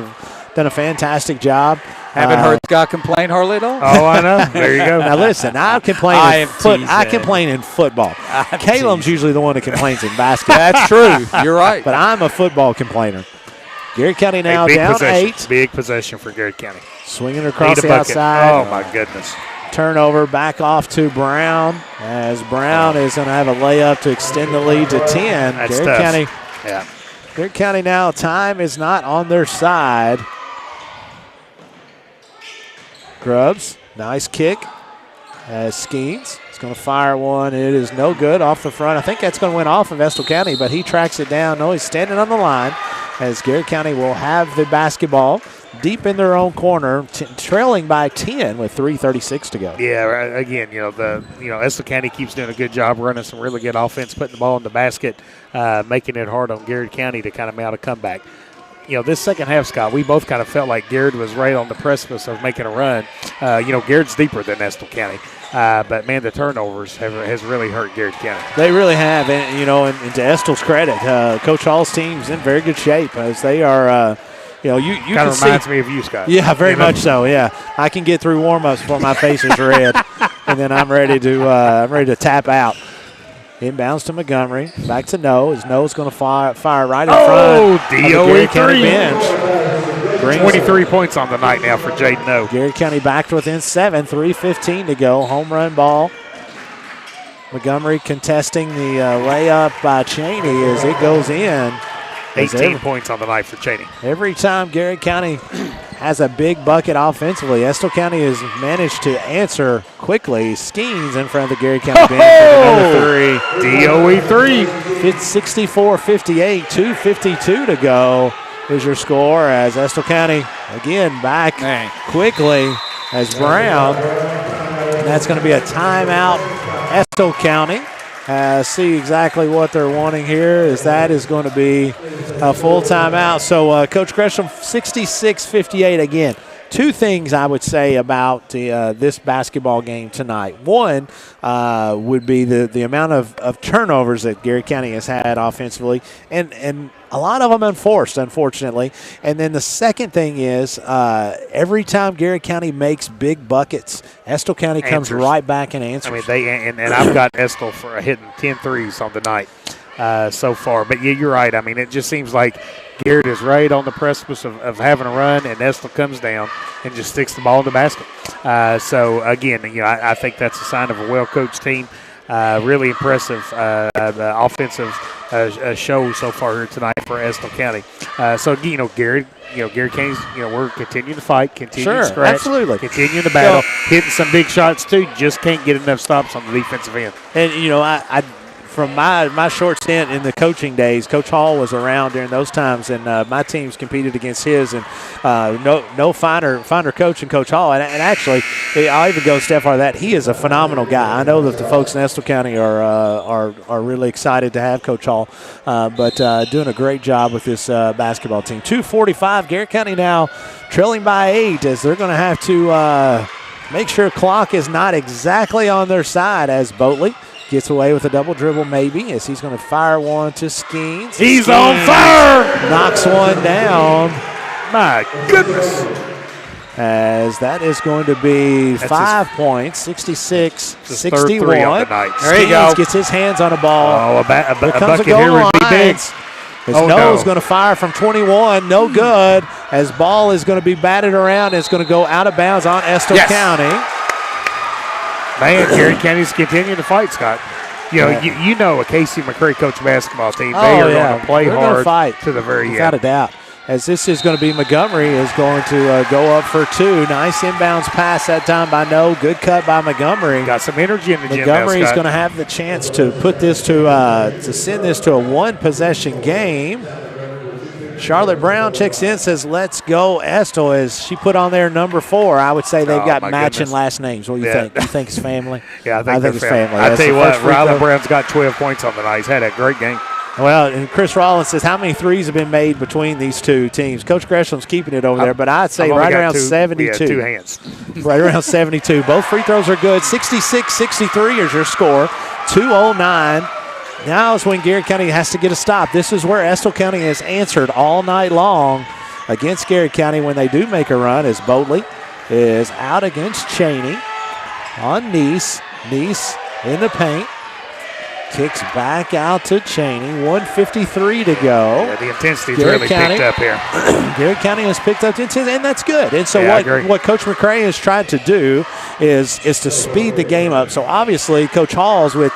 a fantastic job. Haven't heard Scott complain hardly at all. Oh, I know. There you go. Now listen, I complain. I complain in football. Caleb's usually the one that complains in basketball. That's true. You're right. But I'm a football complainer. Garrett County now down 8. Big possession for Garrett County. Swinging across the outside. Oh, my goodness. Turnover back off to Brown, as Brown is going to have a layup to extend the lead to 10. That's Garrett tough. County. Yeah. Garrett County now, time is not on their side. Grubbs, nice kick as Skeens is going to fire one. It is no good off the front. I think that's going to win off of Estill County, but he tracks it down. No, he's standing on the line as Garrett County will have the basketball deep in their own corner, trailing by 10 with 3:36 to go. Yeah, again, Estill County keeps doing a good job running some really good offense, putting the ball in the basket, making it hard on Garrett County to kind of mount a comeback. This second half, Scott, we both kind of felt like Garrett was right on the precipice of making a run. Garrett's deeper than Estill County. But, man, the turnovers has really hurt Garrett County. They really have. And to Estill's credit, Coach Hall's team's in very good shape as they are you kind of reminds me of you, Scott. Yeah, very much so, yeah. I can get through warm-ups before my face is red, and then I'm ready to tap out. Inbounds to Montgomery. Back to No. As No's going to fire right in front of the Garrett County bench. 23 points on the night now for Jaden No. Garrett County back to within 7, 3:15 to go. Home run ball. Montgomery contesting the layup by Cheney as it goes in. 18 points on the night for Cheney. Every time Garrett County has a big bucket offensively, Estill County has managed to answer quickly. Skeens in front of the Garrett County bench with another three. DOE three. 64-58, 2:52 to go is your score as Estill County again back quickly as Brown. That's going to be a timeout, Estill County. See exactly what they're wanting here is that is going to be a full timeout. So, Coach Gresham, 66-58 again. Two things I would say about this basketball game tonight. One would be the amount of turnovers that Garrett County has had offensively, and a lot of them enforced, unfortunately. And then the second thing is every time Garrett County makes big buckets, Estill County comes right back and answers. And I've got Estill for hitting 10 threes on the night so far. But, yeah, you're right. It just seems like Garrett is right on the precipice of having a run, and Estill comes down and just sticks the ball in the basket. So, again, I think that's a sign of a well-coached team. Really impressive offensive show so far here tonight for Estill County. So, Garrett County's, we're continuing to fight, continuing to scratch, absolutely, continuing to battle, hitting some big shots too. Just can't get enough stops on the defensive end. And I from my short stint in the coaching days, Coach Hall was around during those times, and my teams competed against his, and no finer coach than Coach Hall. And actually, I'll even go a step farther than that. He is a phenomenal guy. I know that the folks in Estill County are really excited to have Coach Hall, but doing a great job with this basketball team. 2:45, Garrett County now trailing by 8 as they're going to have to make sure clock is not exactly on their side as Boatley gets away with a double dribble maybe as he's going to fire one to Skeens. He's on fire! Knocks one down. My goodness. As that is going to be 5 points, 66-61. There you go. Gets his hands on a ball. Oh, a bucket here would be big. As Noah's going to fire from 21, no good. As ball is going to be batted around, it's going to go out of bounds on Estill County. Man, Garrett County's continuing to fight, Scott. You know a Casey McCray coach basketball team. They are going to play hard fight to the very end. Without a doubt. As this is going to be Montgomery is going to go up for two. Nice inbounds pass that time by No. Good cut by Montgomery. Got some energy in the gym. Montgomery is going to have the chance to put this to send this to a one-possession game. Charlotte Brown checks in, says, let's go Estill, as she put on there number 4. I would say they've got matching last names. What do you think? You think it's family? Yeah, I think it's family. I tell you what, Riley Brown's got 12 points on the night. He's had a great game. Well, and Chris Rollins says, how many threes have been made between these two teams? Coach Gresham's keeping it over there, but I'd say right around 72. Yeah, 2 hands. Right around 72. Both free throws are good. 66-63 is your score. 2:09. Now is when Garrett County has to get a stop. This is where Estill County has answered all night long against Garrett County when they do make a run, as Boatley is out against Cheney on Neese. Neese in the paint. kicks back out to Cheney. 1:53 to go. Yeah, the intensity's really picked up here. Garrett County has picked up the intensity, and that's good. And so Yeah, what Coach McCray has tried to do is to speed the game up. So obviously, Coach Hall's with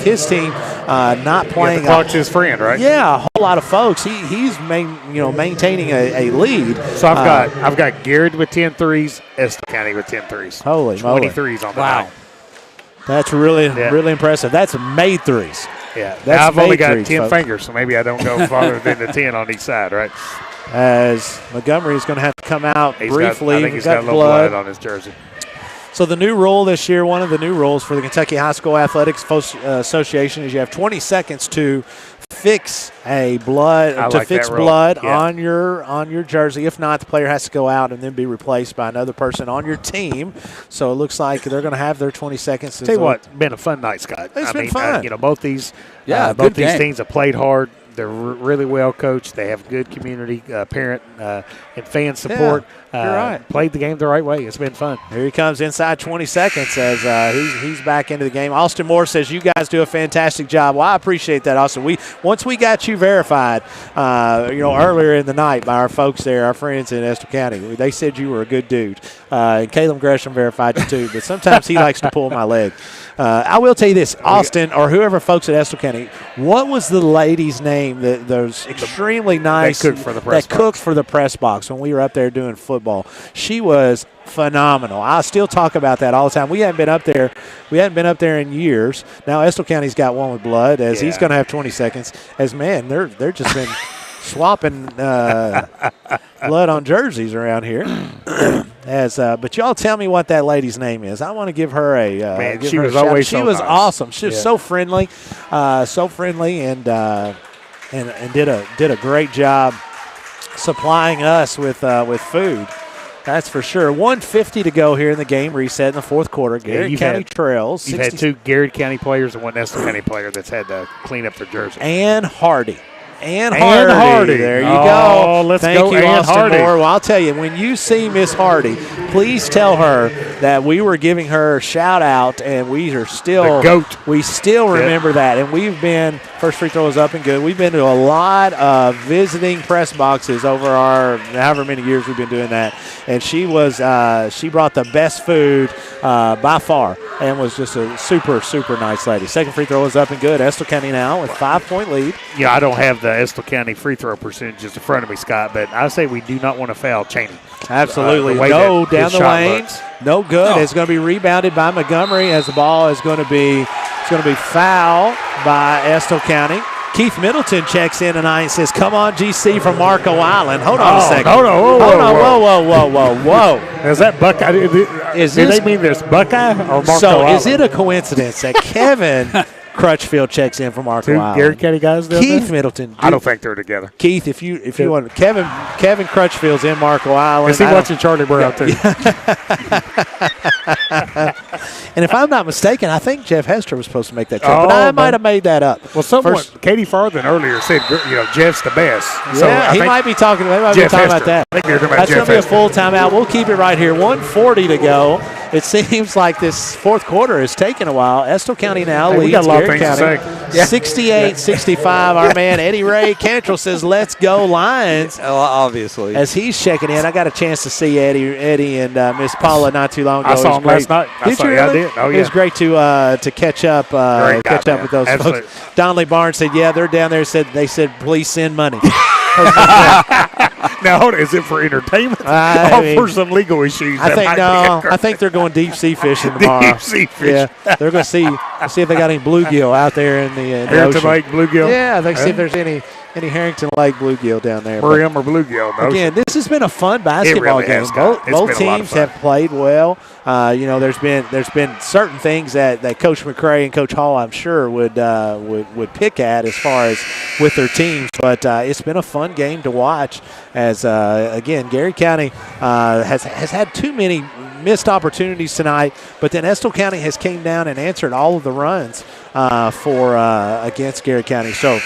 his team not playing. The clock's his friend, right? Yeah, a whole lot of folks. He's maintaining a lead. So I've got Garrett with 10 threes, Estill County with 10 threes. Holy 20 moly. threes on the Wow. night. That's really impressive. That's made threes. Yeah, That's I've only made got threes, 10 folks. fingers, so maybe I don't go farther than the 10 on each side, right? As Montgomery is going to have to come out briefly. I think he's got a little blood on his jersey. So the new rule this year, one of the new rules for the Kentucky High School Athletics Association is you have 20 seconds to fix blood on your jersey. If not, the player has to go out and then be replaced by another person on your team. So it looks like they're going to have their 20 seconds. Tell you what, it's been a fun night, Scott. It's been fun. Both these teams have played hard. They're really well coached. They have good community, parent, and fan support. Yeah, you're right. Played the game the right way. It's been fun. Here he comes inside 20 seconds as he's back into the game. Austin Moore says you guys do a fantastic job. Well, I appreciate that, Austin. Once we got you verified, earlier in the night by our folks there, our friends in Estill County, they said you were a good dude. And Caleb Gresham verified you too, but sometimes he likes to pull my leg. I will tell you this, Austin or whoever folks at Estill County, what was the lady's name that was extremely nice that cooked for the press box when we were up there doing football? She was phenomenal. I still talk about that all the time. We hadn't been up there in years. Now Estill County's got one with blood as he's going to have 20 seconds. As man, they're just been swapping blood on jerseys around here. But y'all tell me what that lady's name is. I want to give her a. She was always she was nice. awesome. She was so friendly, and did a great job supplying us with food. That's for sure. 1:50 to go here in the game reset in the fourth quarter. Garrett County trails. You've had two Garrett County players and one Estill County player that's had to clean up their jersey. And Hardy. Ann Hardy. There you go. Let's Thank go, you, Ann Austin Hardy. Moore. Well, I'll tell you, when you see Miss Hardy, please tell her that we were giving her a shout out, and we are still the GOAT. We still remember that, and we've been first free throw is up and good. We've been to a lot of visiting press boxes over our however many years we've been doing that, and she brought the best food by far, and was just a super nice lady. Second free throw is up and good. Estill County now with 5-point lead. Yeah, I don't have the Estill County free throw percentages in front of me, Scott, but I say we do not want to foul Cheney. Absolutely. No, down the lane. No good. It's going to be rebounded by Montgomery as the ball is going to be foul by Estill County. Keith Middleton checks in tonight and says, "Come on, GC from Marco Island." Hold on a second. Hold on. Whoa. Is that Buckeye? Do they mean there's Buckeye or Marco Island? Is it a coincidence that Kevin Crutchfield checks in from Marco Island? Garrett County guys down Keith there? Middleton. I don't think they're together. Keith, if you want, Kevin Crutchfield's in Marco Island. Is he watching Charlie Brown too? And if I'm not mistaken, I think Jeff Hester was supposed to make that trip, but I might have made that up. Well, Katie Farthing earlier said, Jeff's the best. So yeah, he might be talking about that. I think you're talking about That's Jeff going to be a Hester. full timeout. We'll keep it right here. 1:40 to go. It seems like this fourth quarter is taking a while. Estill County now leads we got a lot of Garrett things to County 68-65. Our man Eddie Ray Cantrell says, "Let's go Lions." Obviously. As he's checking in, I got a chance to see Eddie and Miss Paula not too long ago. I saw him last night. Did you really? I did. Oh, yeah. It was great to catch up with those Absolutely. folks. Donnelly Barnes said, "Yeah, they're down there." They said, "Please send money." Now, hold on. Is it for entertainment or for some legal issues? I think they're going deep sea fishing tomorrow. Deep sea fishing. Yeah, they're going to see if they got any bluegill out there in the Harrington ocean. Lake bluegill. Yeah, they see if there's any Harrington Lake bluegill down there. Brim or bluegill. No. Again, this has been a fun basketball really game. has, Scott. Both teams have played well. There's been certain things that Coach McCray and Coach Hall, I'm sure, would pick at as far as with their teams. But it's been a fun game to watch. As again, Garrett County has had too many missed opportunities tonight, but then Estill County has came down and answered all of the runs against Garrett County. So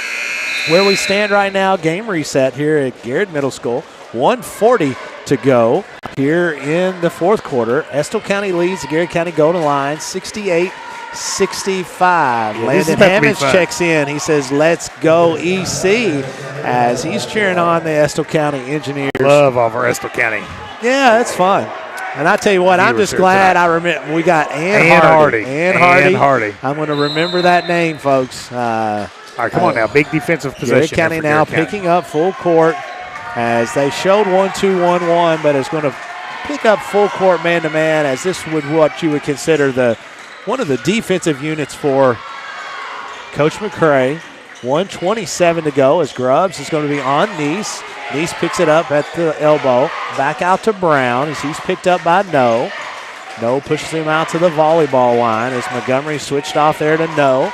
where we stand right now, game reset here at Garrett Middle School. 1:40 to go here in the fourth quarter. Estill County leads the Garrett County Golden Lions 68-65. 65. Yeah, Landon Hammonds checks in. He says, let's go EC, as he's cheering on the Estill County Engineers. Love all of our Estill County. Yeah, that's fun. And I tell you what, I'm just glad I remember we got Ann Hardy. Ann Hardy. I'm going to remember that name, folks. All right, come on now. Big defensive possession. Garrett County now picking up full court, as they showed 1-2-1-1, but it's going to pick up full court man-to-man, as this would what you would consider one of the defensive units for Coach McCray. 1:27 to go as Grubbs is going to be on Neese. Neese picks it up at the elbow. Back out to Brown as he's picked up by No. No pushes him out to the volleyball line as Montgomery switched off there to No.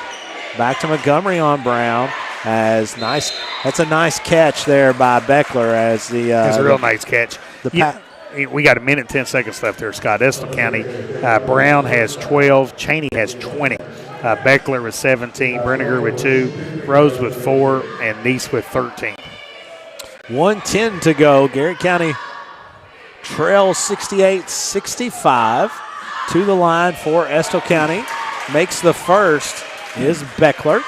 Back to Montgomery on Brown. That's a nice catch there by Beckler as It's a real nice catch. We got a minute and 10 seconds left there, Scott. Estill County. Brown has 12. Cheney has 20. Beckler with 17. Brenniger with 2. Rose with 4. And Neese with 13. 1:10 to go. Garrett County trails 68-65 to the line for Estill County. Makes the first is Beckler.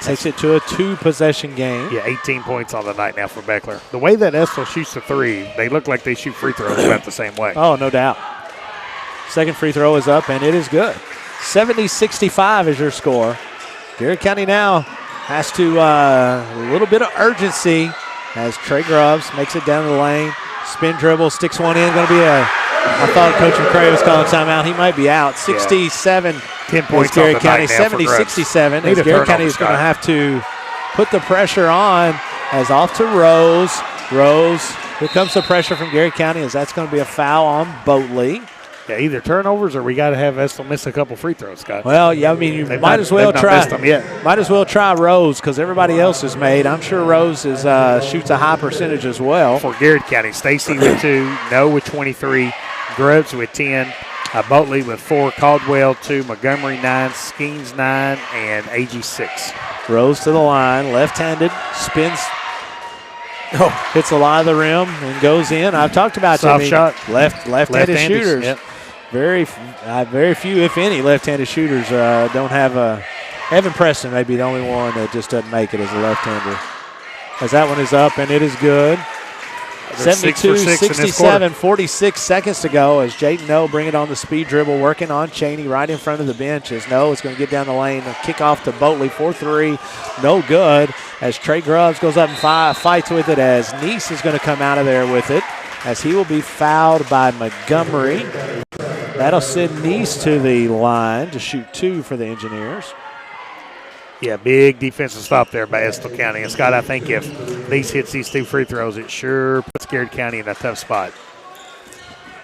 Takes it to a 2-possession game. Yeah, 18 points on the night now for Beckler. The way that Estill shoots the 3, they look like they shoot free throws about the same way. Oh, no doubt. Second free throw is up, and it is good. 70-65 is your score. Garrett County now has to a little bit of urgency as Trey Grubbs makes it down the lane. Spin dribble, sticks one in. Going to be I thought Coach McCray was calling timeout. He might be out. 67. 10 points Garrett County. 70-67. As Garrett County is going to have to put the pressure on as off to Rose. Rose, here comes the pressure from Garrett County as that's going to be a foul on Boatley. Yeah, either turnovers or we got to have Estill miss a couple free throws, Scott. Well, yeah, I mean, you might as well try. Might as well try Rose because everybody else has made. I'm sure Rose shoots a high percentage as well. For Garrett County, Stacy with 2, No with 23, Grubbs with 10, Boatley with 4, Caldwell 2, Montgomery 9, Skeens 9, and AG 6. Rose to the line, left-handed, spins. Hits a lot of the rim and goes in. I've talked about soft shot. Left-handed shooters. Yep. Very few, if any, left-handed shooters don't have a. Evan Preston may be the only one that just doesn't make it as a left-hander. As that one is up and it is good. 72-67, 46 seconds to go as Jayden No bring it on the speed dribble, working on Cheney right in front of the bench as No is going to get down the lane. A kick off to Boatley, 4-3, no good as Trey Grubbs goes up and fights with it as Neese is going to come out of there with it as he will be fouled by Montgomery. That'll send Neese to the line to shoot 2 for the Engineers. Yeah, big defensive stop there by Estill County. And, Scott, I think if Neese hits these 2 free throws, it sure puts Garrett County in a tough spot.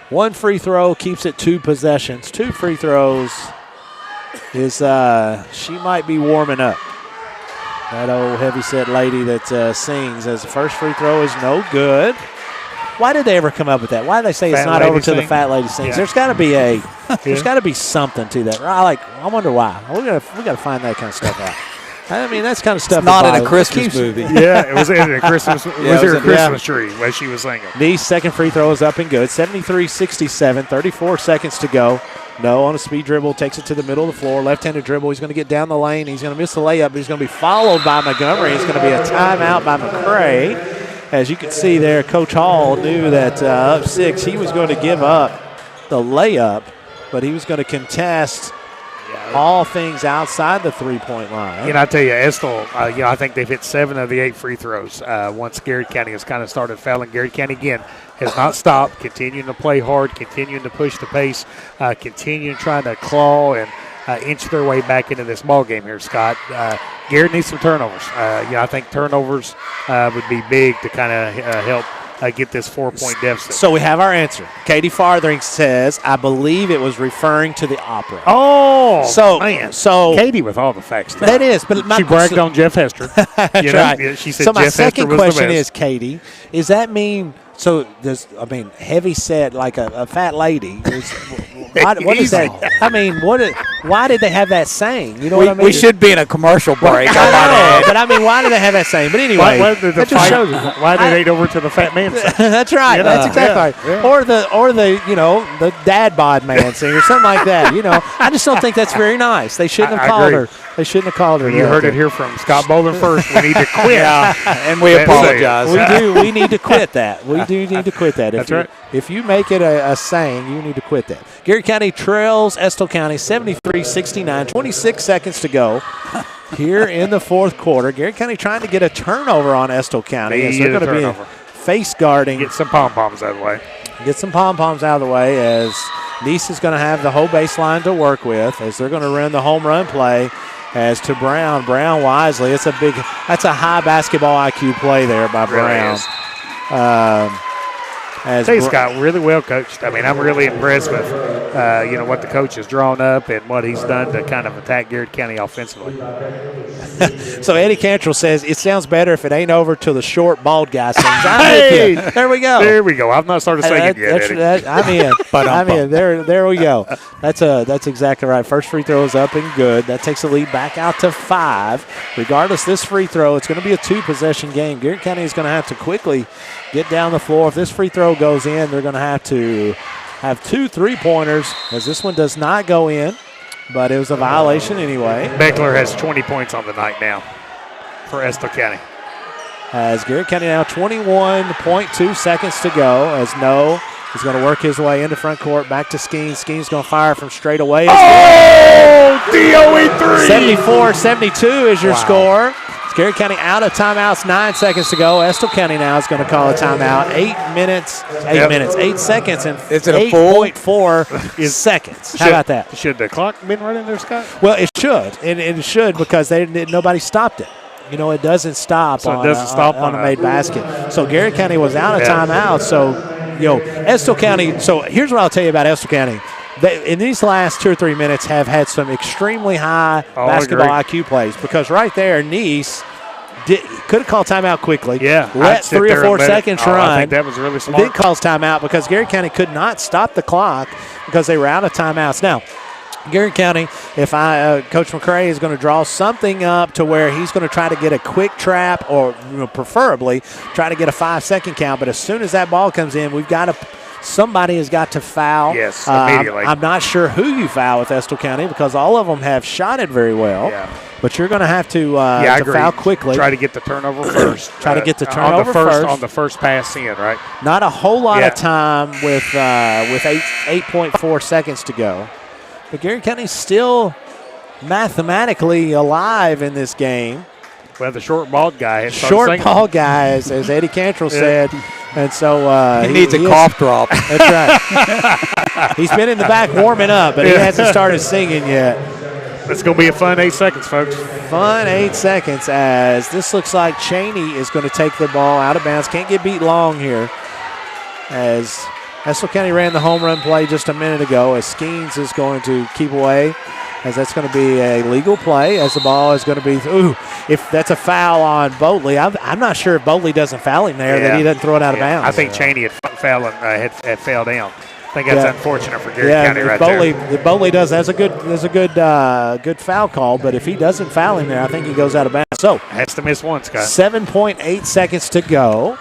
1 free throw keeps it 2 possessions. 2 free throws is she might be warming up. That old heavy-set lady that sings as the first free throw is no good. Why did they ever come up with that? Why did they say it's not over till the fat lady sings? Yeah. There's got to be there's got to be something to that. I wonder why. We got to find that kind of stuff out. I mean, that's kind of stuff. It's not in a Christmas movie. Yeah, it was in a Christmas. Was there a Christmas tree where she was singing? The second free throw is up and good. 73-67. 34 seconds to go. No on a speed dribble, takes it to the middle of the floor. Left-handed dribble. He's going to get down the lane. He's going to miss the layup. But he's going to be followed by Montgomery. It's going to be a timeout by McCray. As you can see there, Coach Hall knew that up 6, he was going to give up the layup, but he was going to contest all things outside the three-point line. You know, I tell you, Estill, I think they've hit 7 of the 8 free throws once Garrett County has kind of started fouling. Garrett County, again, has not stopped, continuing to play hard, continuing to push the pace, continuing trying to claw and inch their way back into this ball game here, Scott. Garrett needs some turnovers. I think turnovers would be big to kind of help get this 4-point deficit. So we have our answer. Katie Farthing says, I believe it was referring to the opera. Oh, so, man. So Katie with all the facts. That is. But she bragged on Jeff Hester. That's right. She said so my Jeff second Hester was question the best. is, Katie, does that mean – so heavy set like a fat lady. What is that? I mean, why did they have that saying? You know what I mean? We should be in a commercial break. But I mean, why do they have that saying? But anyway, that just shows you. Why did they go over to the fat man sing? That's right. That's exactly right. Or the the dad bod man sing or something like that. I just don't think that's very nice. They shouldn't have called her. They shouldn't have called her. You heard it here from Scott Bowling first. We need to quit. And we apologize. We do. We need to quit that. We do need to quit that. That's right. If you make it a saying, you need to quit that. Garrett County trails Estill County 73-69. 26 seconds to go here in the fourth quarter. Garrett County trying to get a turnover on Estill County. As they're going to be face guarding. Get some pom-poms out of the way. Get some pom-poms out of the way as Nice is going to have the whole baseline to work with as they're going to run the home run play. As to Brown wisely. That's a high basketball IQ play there by Brown. Scott, really well coached. I mean, I'm really impressed with, what the coach has drawn up and what he's done to kind of attack Garrett County offensively. So Eddie Cantrell says it sounds better if it ain't over till the short, bald guy sings. I'm with you. There we go. There we go. I've not started singing yet, Eddie. I'm in. I'm in. There we go. That's exactly right. First free throw is up and good. That takes the lead back out to 5. Regardless, this free throw, it's going to be a 2-possession game. Garrett County is going to have to quickly get down the floor. If this free throw goes in, they're going to have 2 3-pointers as this one does not go in. But it was a violation anyway. Beckler has 20 points on the night now for Estill County. As Garrett County now 21.2 seconds to go as No is going to work his way into front court. Back to Skeens. Skeens going to fire from straight away. DOE 3! 74-72 is your score. Garrett County out of timeouts, 9 seconds to go. Estill County now is going to call a timeout. 8 seconds, and 8.4 seconds. How about that? Should the clock been running there, Scott? Well, it should. It should because nobody stopped it. It doesn't stop, so on, it doesn't stop on a made basket. So Garrett County was out of timeout. So, Estill County. So here's what I'll tell you about Estill County. They, in these last 2 or 3 minutes, have had some extremely high basketball IQ plays because right there, Nice could have called timeout quickly. Yeah, let 3 or 4 seconds run. I think that was really smart. Then calls timeout because Garrett County could not stop the clock because they were out of timeouts. Now, Garrett County, if Coach McCray is going to draw something up to where he's going to try to get a quick trap or preferably try to get a 5-second count, but as soon as that ball comes in, somebody has got to foul. Yes, immediately. I'm not sure who you foul with Estill County because all of them have shot it very well. Yeah. But you're going to have to foul quickly. Try to get the turnover first. Try to get the turnover first. On the first pass in, right? Not a whole lot of time with 8.4 seconds to go. But Garrett County's still mathematically alive in this game. Well, the short bald guy. Bald guy, as Eddie Cantrell said. And so he needs a cough drop. That's right. He's been in the back warming up, but he hasn't started singing yet. It's going to be a fun 8 seconds, folks. Fun 8 seconds as this looks like Cheney is going to take the ball out of bounds. Can't get beat long here as Estill County ran the home run play just a minute ago as Skeens is going to keep away as that's going to be a legal play as the ball is going to be, if that's a foul on Boatley. I'm not sure if Boatley doesn't foul him there, that he doesn't throw it out of bounds. I think Cheney had fell down. I think that's unfortunate for Garrett County right there. If Boatley does, that's a good foul call, but if he doesn't foul him there, I think he goes out of bounds. So has to miss one, Scott. 7.8 seconds to go.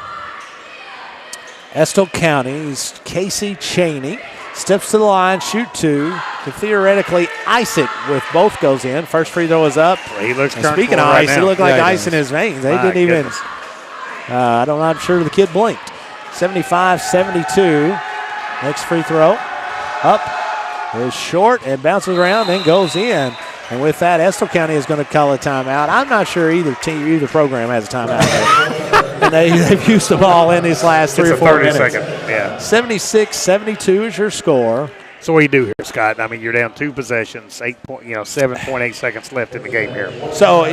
Estill County's Casey Cheney steps to the line, shoot 2, can theoretically ice it with both goes in. First free throw is up. He looks speaking of ice, he looked like ice in his veins. They didn't even. I'm sure the kid blinked. 75-72. Next free throw up is short and bounces around, then goes in. And with that, Estill County is going to call a timeout. I'm not sure either program has a timeout. And they've used the ball in these last 3 or 4 minutes. 76-72 is your score. So what do you do here, Scott? I mean, you're down 2 possessions, 7.8 seconds left in the game here. So,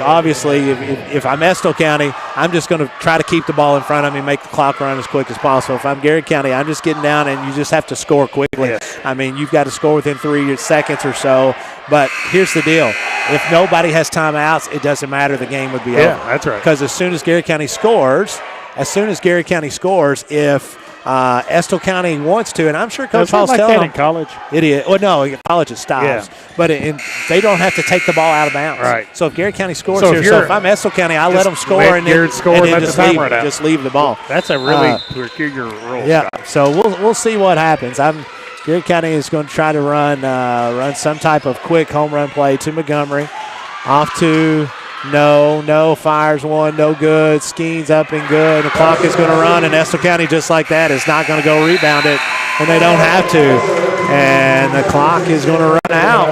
obviously, if I'm Estill County, I'm just going to try to keep the ball in front of me, make the clock run as quick as possible. If I'm Garrett County, I'm just getting down, and you just have to score quickly. Yes. I mean, you've got to score within 3 seconds or so. But here's the deal. If nobody has timeouts, it doesn't matter. The game would be over. Yeah, that's right. Because as soon as Garrett County scores, if Estill County wants to, and I'm sure Coach Is it Hall's like telling that them. in college? It is. Well, no, in college it stops. Yeah. But they don't have to take the ball out of bounds. Right. So if Garrett County scores So here, if if I'm Estill County, I let just them score let and then, Garrett score and and then let the time run out. just leave the ball. That's a really peculiar rule. Yeah. Scott. So we'll see what happens. Garrett County is going to try to run some type of quick home run play to Montgomery. Off to no, fires one, no good. Skeens up and good. The clock is going to run, and Estill County, just like that, is not going to go rebound it, and they don't have to. And the clock is going to run out,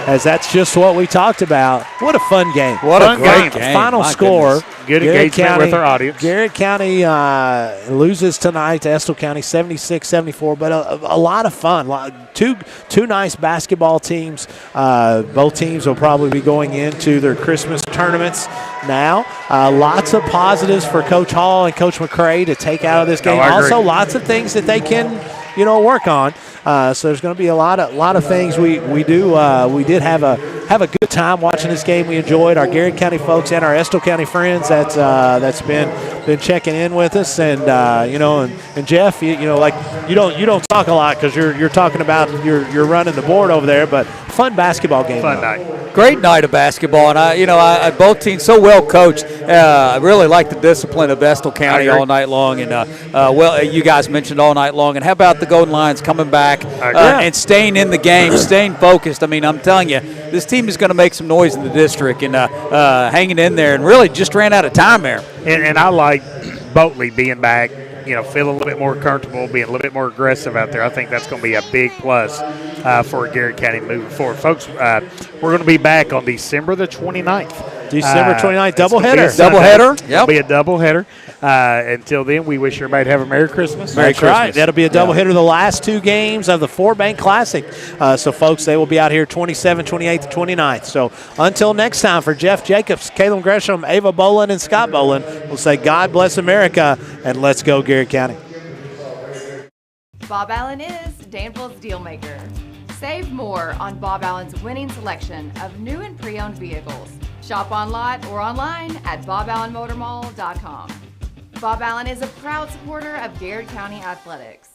as that's just what we talked about. What a fun game. What a great game. Final score. Good engagement with our audience. Garrett County loses tonight to Estill County 76-74, but a lot of fun. Two nice basketball teams. Both teams will probably be going into their Christmas tournaments now. Lots of positives for Coach Hall and Coach McCray to take out of this game. Also, lots of things that they can work on. So there's going to be a lot of things we did have a good time watching this game. We enjoyed our Garrett County folks and our Estill County friends that's been checking in with us, and and Jeff, you don't talk a lot because you're talking about you're running the board over there, but fun basketball game. Fun night. Great night of basketball, and I both teams so well coached. I really like the discipline of Estill County all night long, and you guys mentioned all night long. And how about the Golden Lions coming back and staying in the game, staying focused? I mean, I'm telling you, this team is going to make some noise in the district and hanging in there, and really just ran out of time there. And I like Boatley being back. Feel a little bit more comfortable, being a little bit more aggressive out there. I think that's going to be a big plus for Garrett County moving forward. Folks, we're going to be back on December the 29th. December 29th, doubleheader. Doubleheader? Yep. It'll be a doubleheader. Until then, we wish everybody to have a Merry Christmas. That's right. That'll be a doubleheader, the last two games of the 4-Bank Classic. So, folks, they will be out here 27th, 28th, 29th. So, until next time, for Jeff Jacobs, Caleb Gresham, Ava Boland, and Scott Boland, we'll say God bless America, and let's go Garrett County. Bob Allen is Danville's Dealmaker. Save more on Bob Allen's winning selection of new and pre-owned vehicles. Shop on lot or online at boballenmotormall.com. Bob Allen is a proud supporter of Garrett County Athletics.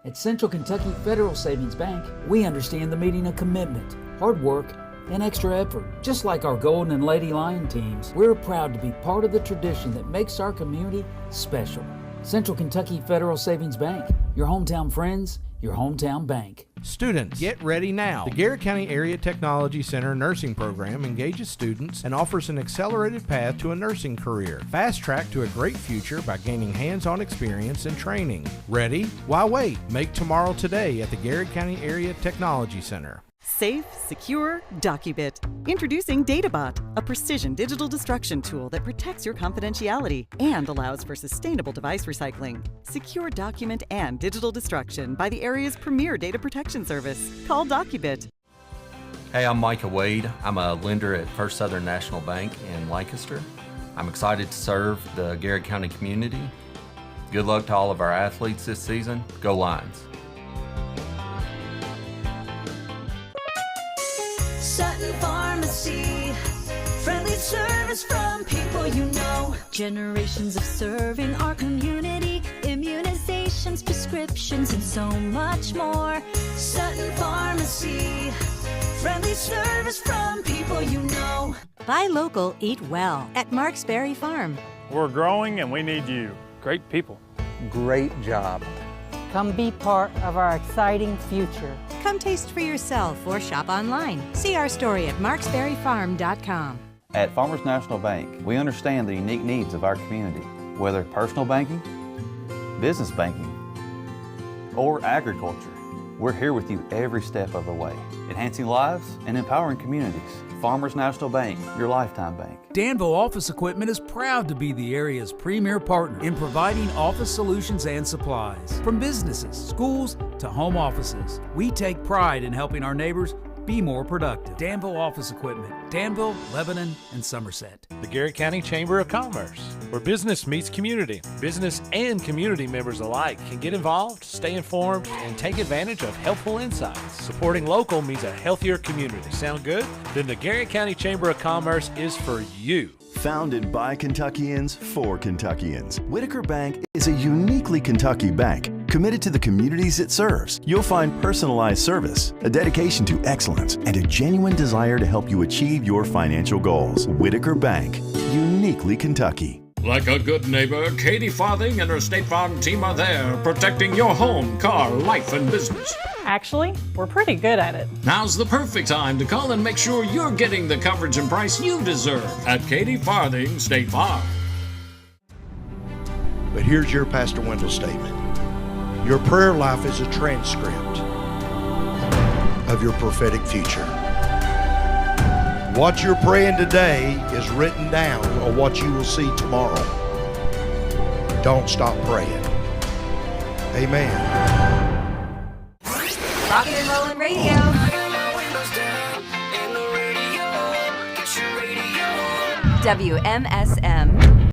At Central Kentucky Federal Savings Bank, we understand the meaning of commitment, hard work, and extra effort. Just like our Golden and Lady Lion teams, we're proud to be part of the tradition that makes our community special. Central Kentucky Federal Savings Bank, your hometown friends, your hometown bank. Students, get ready now. The Garrett County Area Technology Center nursing program engages students and offers an accelerated path to a nursing career. Fast track to a great future by gaining hands-on experience and training. Ready? Why wait? Make tomorrow today at the Garrett County Area Technology Center. Safe, secure, DocuBit. Introducing DataBot, a precision digital destruction tool that protects your confidentiality and allows for sustainable device recycling. Secure document and digital destruction by the area's premier data protection service. Call DocuBit. Hey, I'm Micah Wade. I'm a lender at First Southern National Bank in Lancaster. I'm excited to serve the Garrett County community. Good luck to all of our athletes this season. Go Lions. Sutton Pharmacy, friendly service from people you know. Generations of serving our community, immunizations, prescriptions, and so much more. Sutton Pharmacy, friendly service from people you know. Buy local, eat well at Marksberry Farm. We're growing and we need you. Great people. Great job. Come be part of our exciting future. Come taste for yourself or shop online. See our story at marksberryfarm.com. At Farmers National Bank, we understand the unique needs of our community, whether personal banking, business banking, or agriculture. We're here with you every step of the way, enhancing lives and empowering communities. Farmers National Bank, your lifetime bank. Danville Office Equipment is proud to be the area's premier partner in providing office solutions and supplies. From businesses, schools, to home offices, we take pride in helping our neighbors Be more productive. Danville Office Equipment. Danville, Lebanon, and Somerset. The Garrett County Chamber of Commerce, where business meets community. Business and community members alike can get involved, stay informed, and take advantage of helpful insights. Supporting local means a healthier community. Sound good? Then the Garrett County Chamber of Commerce is for you. Founded by Kentuckians for Kentuckians, Whitaker Bank is a uniquely Kentucky bank committed to the communities it serves. You'll find personalized service, a dedication to excellence, and a genuine desire to help you achieve your financial goals. Whitaker Bank, uniquely Kentucky. Like a good neighbor, Katie Farthing and her State Farm team are there, protecting your home, car, life, and business. Actually, we're pretty good at it. Now's the perfect time to call and make sure you're getting the coverage and price you deserve at Katie Farthing State Farm. But here's your Pastor Wendell statement. Your prayer life is a transcript of your prophetic future. What you're praying today is written down on what you will see tomorrow. Don't stop praying. Amen. Rockin' and Rollin' Radio. WMSM.